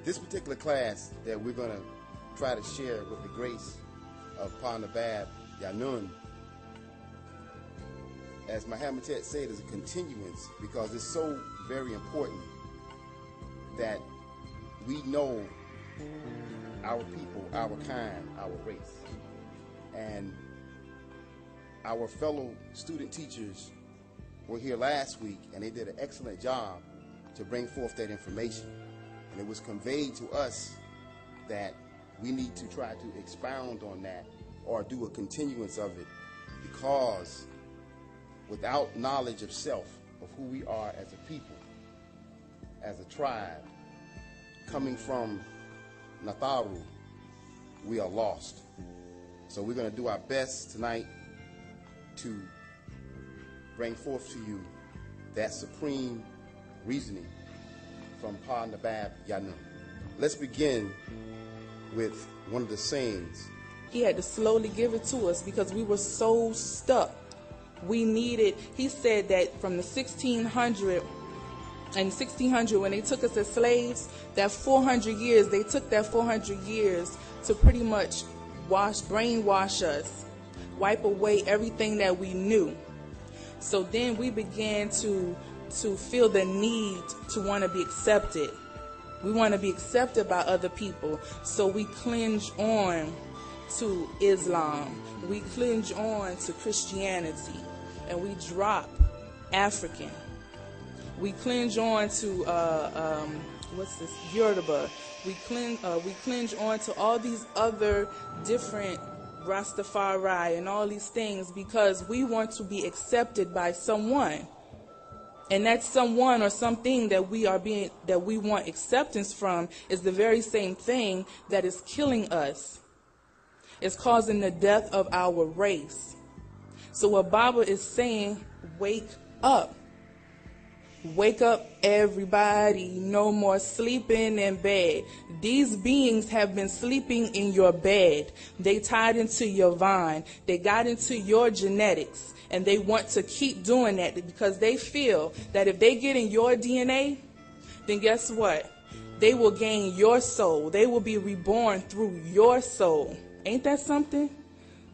This particular class that we're going to try to share with the grace of Pa Nabab Yanun, as Muhammad said, is a continuance because it's so very important that we know our people, our kind, our race. And our fellow student teachers were here last week and they did an excellent job to bring forth that information. And it was conveyed to us that we need to try to expound on that or do a continuance of it, because without knowledge of self, of who we are as a people, as a tribe, coming from Natharu, we are lost. So we're going to do our best tonight to bring forth to you that supreme reasoning from Pa Nabab Yanun. Let's begin with one of the sayings. He had to slowly give it to us because we were so stuck. We needed, he said that from the 1600 when they took us as slaves, that 400 years, they took that 400 years to pretty much brainwash us, wipe away everything that we knew. So then we began to feel the need to want to be accepted. We want to be accepted by other people. So we clinge on to Islam. We clinge on to Christianity. And we drop African. We clinge on to Yoruba. We clinge on to all these other different Rastafari and all these things because we want to be accepted by someone. And that someone or something that we want acceptance from is the very same thing that is killing us. It's causing the death of our race. So what Baba is saying, wake up. Wake up, everybody. No more sleeping in bed. These beings have been sleeping in your bed. They tied into your vine. They got into your genetics. And they want to keep doing that because they feel that if they get in your DNA, then guess what? They will gain your soul. They will be reborn through your soul. Ain't that something?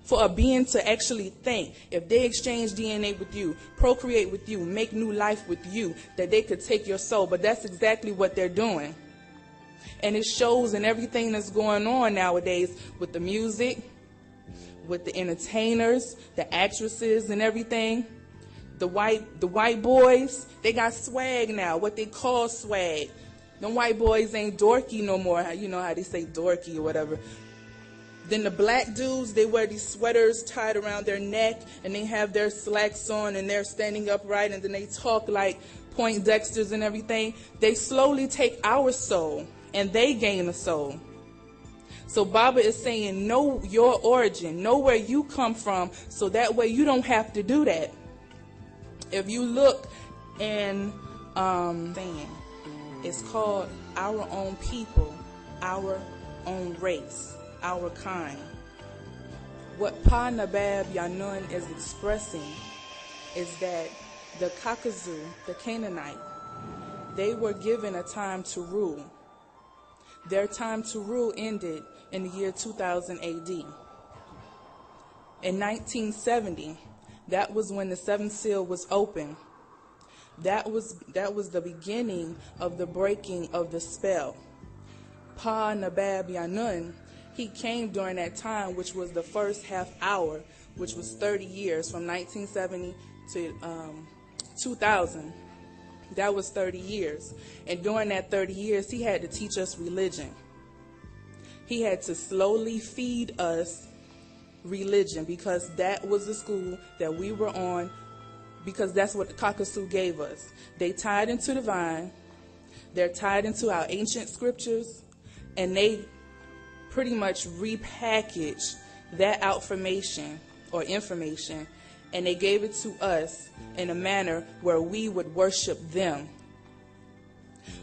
For a being to actually think, if they exchange DNA with you, procreate with you, make new life with you, that they could take your soul. But that's exactly what they're doing. And it shows in everything that's going on nowadays with the music, with the entertainers, the actresses and everything. The white boys, they got swag now, what they call swag. Them white boys ain't dorky no more. You know how they say dorky or whatever. Then the black dudes, they wear these sweaters tied around their neck and they have their slacks on and they're standing upright and then they talk like Poindexters and everything. They slowly take our soul and they gain a soul. So Baba is saying, know your origin, know where you come from, so that way you don't have to do that. If you look and it's called our own people, our own race, our kind. What Pa Nabab Yanun is expressing is that the Kakazu, the Canaanite, they were given a time to rule. Their time to rule ended in the year 2000 AD. In 1970, that was when the seventh seal was opened. That was the beginning of the breaking of the spell. Pa Nabab Yanun, he came during that time, which was the first half hour, which was 30 years, from 1970 to 2000. That was 30 years. And during that 30 years, he had to teach us religion. He had to slowly feed us religion, because that was the school that we were on, because that's what the Caucasus gave us. They tied into the vine, they're tied into our ancient scriptures, and they pretty much repackaged that outformation or information, and they gave it to us in a manner where we would worship them,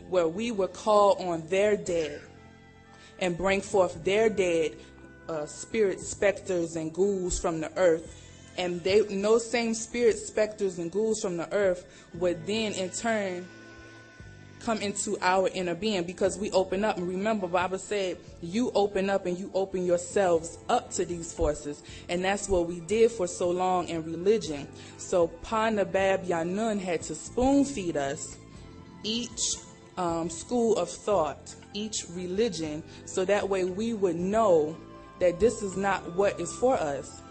where we would call on their dead and bring forth their dead spirit specters and ghouls from the earth. And those same spirit specters and ghouls from the earth would then in turn come into our inner being, because we open up. And remember, Bible said, you open up and you open yourselves up to these forces. And that's what we did for so long in religion. So Pa Nabab Yanun had to spoon feed us each school of thought, each religion, so that way we would know that this is not what is for us.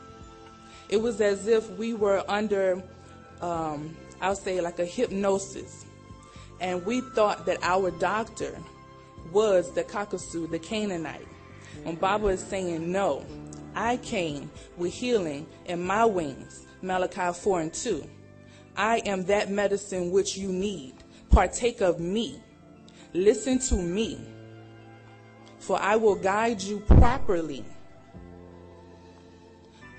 It was as if we were under, I'll say like a hypnosis. And we thought that our doctor was the Caucasus, the Canaanite. When Bible is saying, no, I came with healing in my wings, Malachi 4:2. I am that medicine which you need. Partake of me. Listen to me, for I will guide you properly.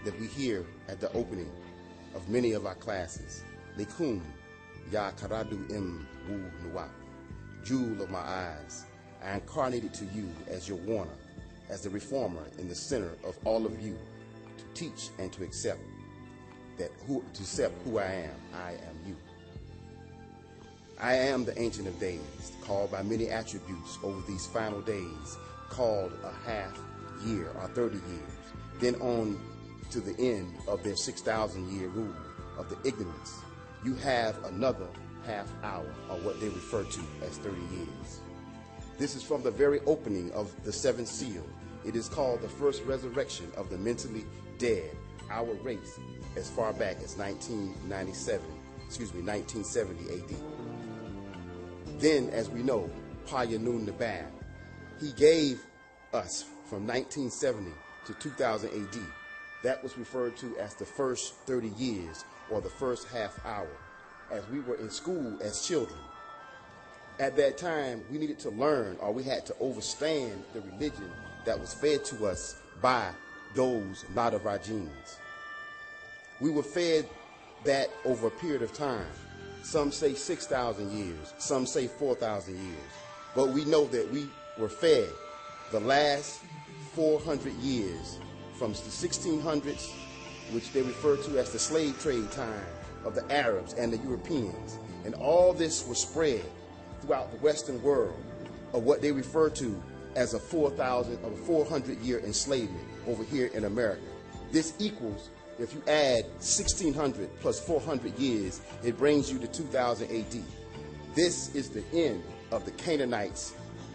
That we hear at the opening of many of our classes, Likum Ya Karadu Im Wu Nuwak, jewel of my eyes, I incarnated to you as your warner, as the reformer in the center of all of you, to teach and to accept who I am you. I am the Ancient of Days, called by many attributes over these final days, called a half year or 30 years, then on to the end of their 6,000-year rule of the ignorance. You have another half hour, or what they refer to as 30 years. This is from the very opening of the seventh seal. It is called the first resurrection of the mentally dead, our race, as far back as 1970 AD. Then, as we know, Pa Yanun Nabab, he gave us from 1970 to 2000 AD. That was referred to as the first 30 years, or the first half hour, as we were in school as children. At that time, we needed to learn, or we had to understand the religion that was fed to us by those not of our genes. We were fed that over a period of time. Some say 6,000 years, some say 4,000 years. But we know that we were fed the last 400 years from the 1600s, which they refer to as the slave trade time of the Arabs and the Europeans. And all this was spread throughout the Western world of what they refer to as a 400-year enslavement over here in America. This equals, if you add 1600 plus 400 years, it brings you to 2000 AD. This is the end of the Canaanites,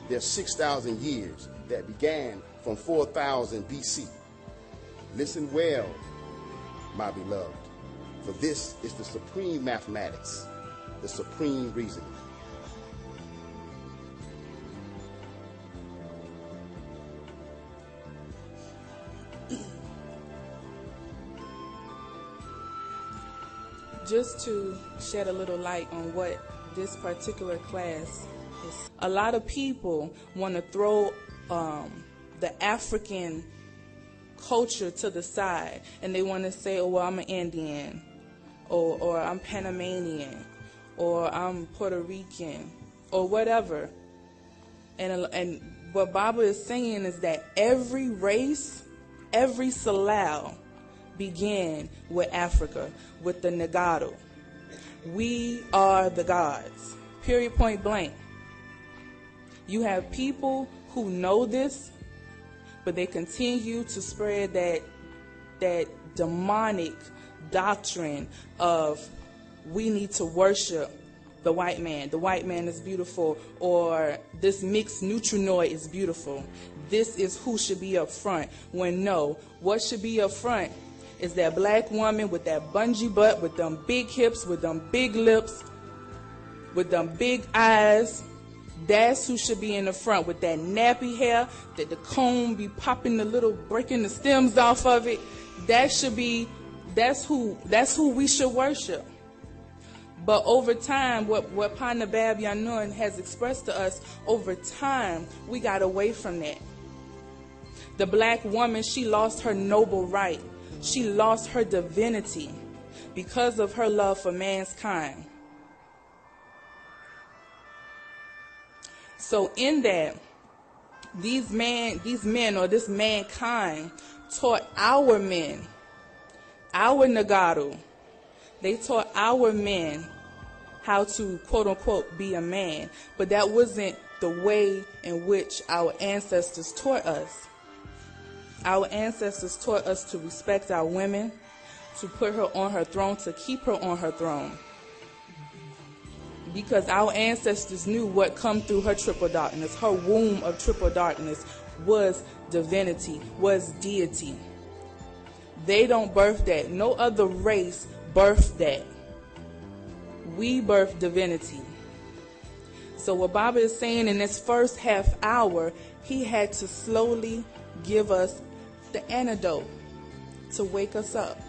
their 6,000 years that began from 4000 BC. Listen well, my beloved, for this is the supreme mathematics, the supreme reasoning. Just to shed a little light on what this particular class is, a lot of people want to throw the African culture to the side, and they want to say, oh, well, I'm an Indian, or I'm Panamanian, or I'm Puerto Rican, or whatever. And what Bible is saying is that every race, every Salal began with Africa, with the Nagado. We are the gods, period, point blank. You have people who know this, but they continue to spread that demonic doctrine of we need to worship the white man. The white man is beautiful, or this mixed neutrinoid is beautiful. This is who should be up front. When no, what should be up front is that black woman with that bungee butt, with them big hips, with them big lips, with them big eyes. That's who should be in the front, with that nappy hair, that the comb be popping the little, breaking the stems off of it. that's who we should worship. But over time, what Panabab Yanun has expressed to us, over time, we got away from that. The black woman, she lost her noble right. She lost her divinity because of her love for mankind. So in that, these men or this mankind taught our men, our Nagaru, they taught our men how to, quote unquote, be a man. But that wasn't the way in which our ancestors taught us. Our ancestors taught us to respect our women, to put her on her throne, to keep her on her throne. Because our ancestors knew what come through her triple darkness. Her womb of triple darkness was divinity, was deity. They don't birth that. No other race birthed that. We birth divinity. So what Baba is saying in this first half hour, he had to slowly give us the antidote to wake us up.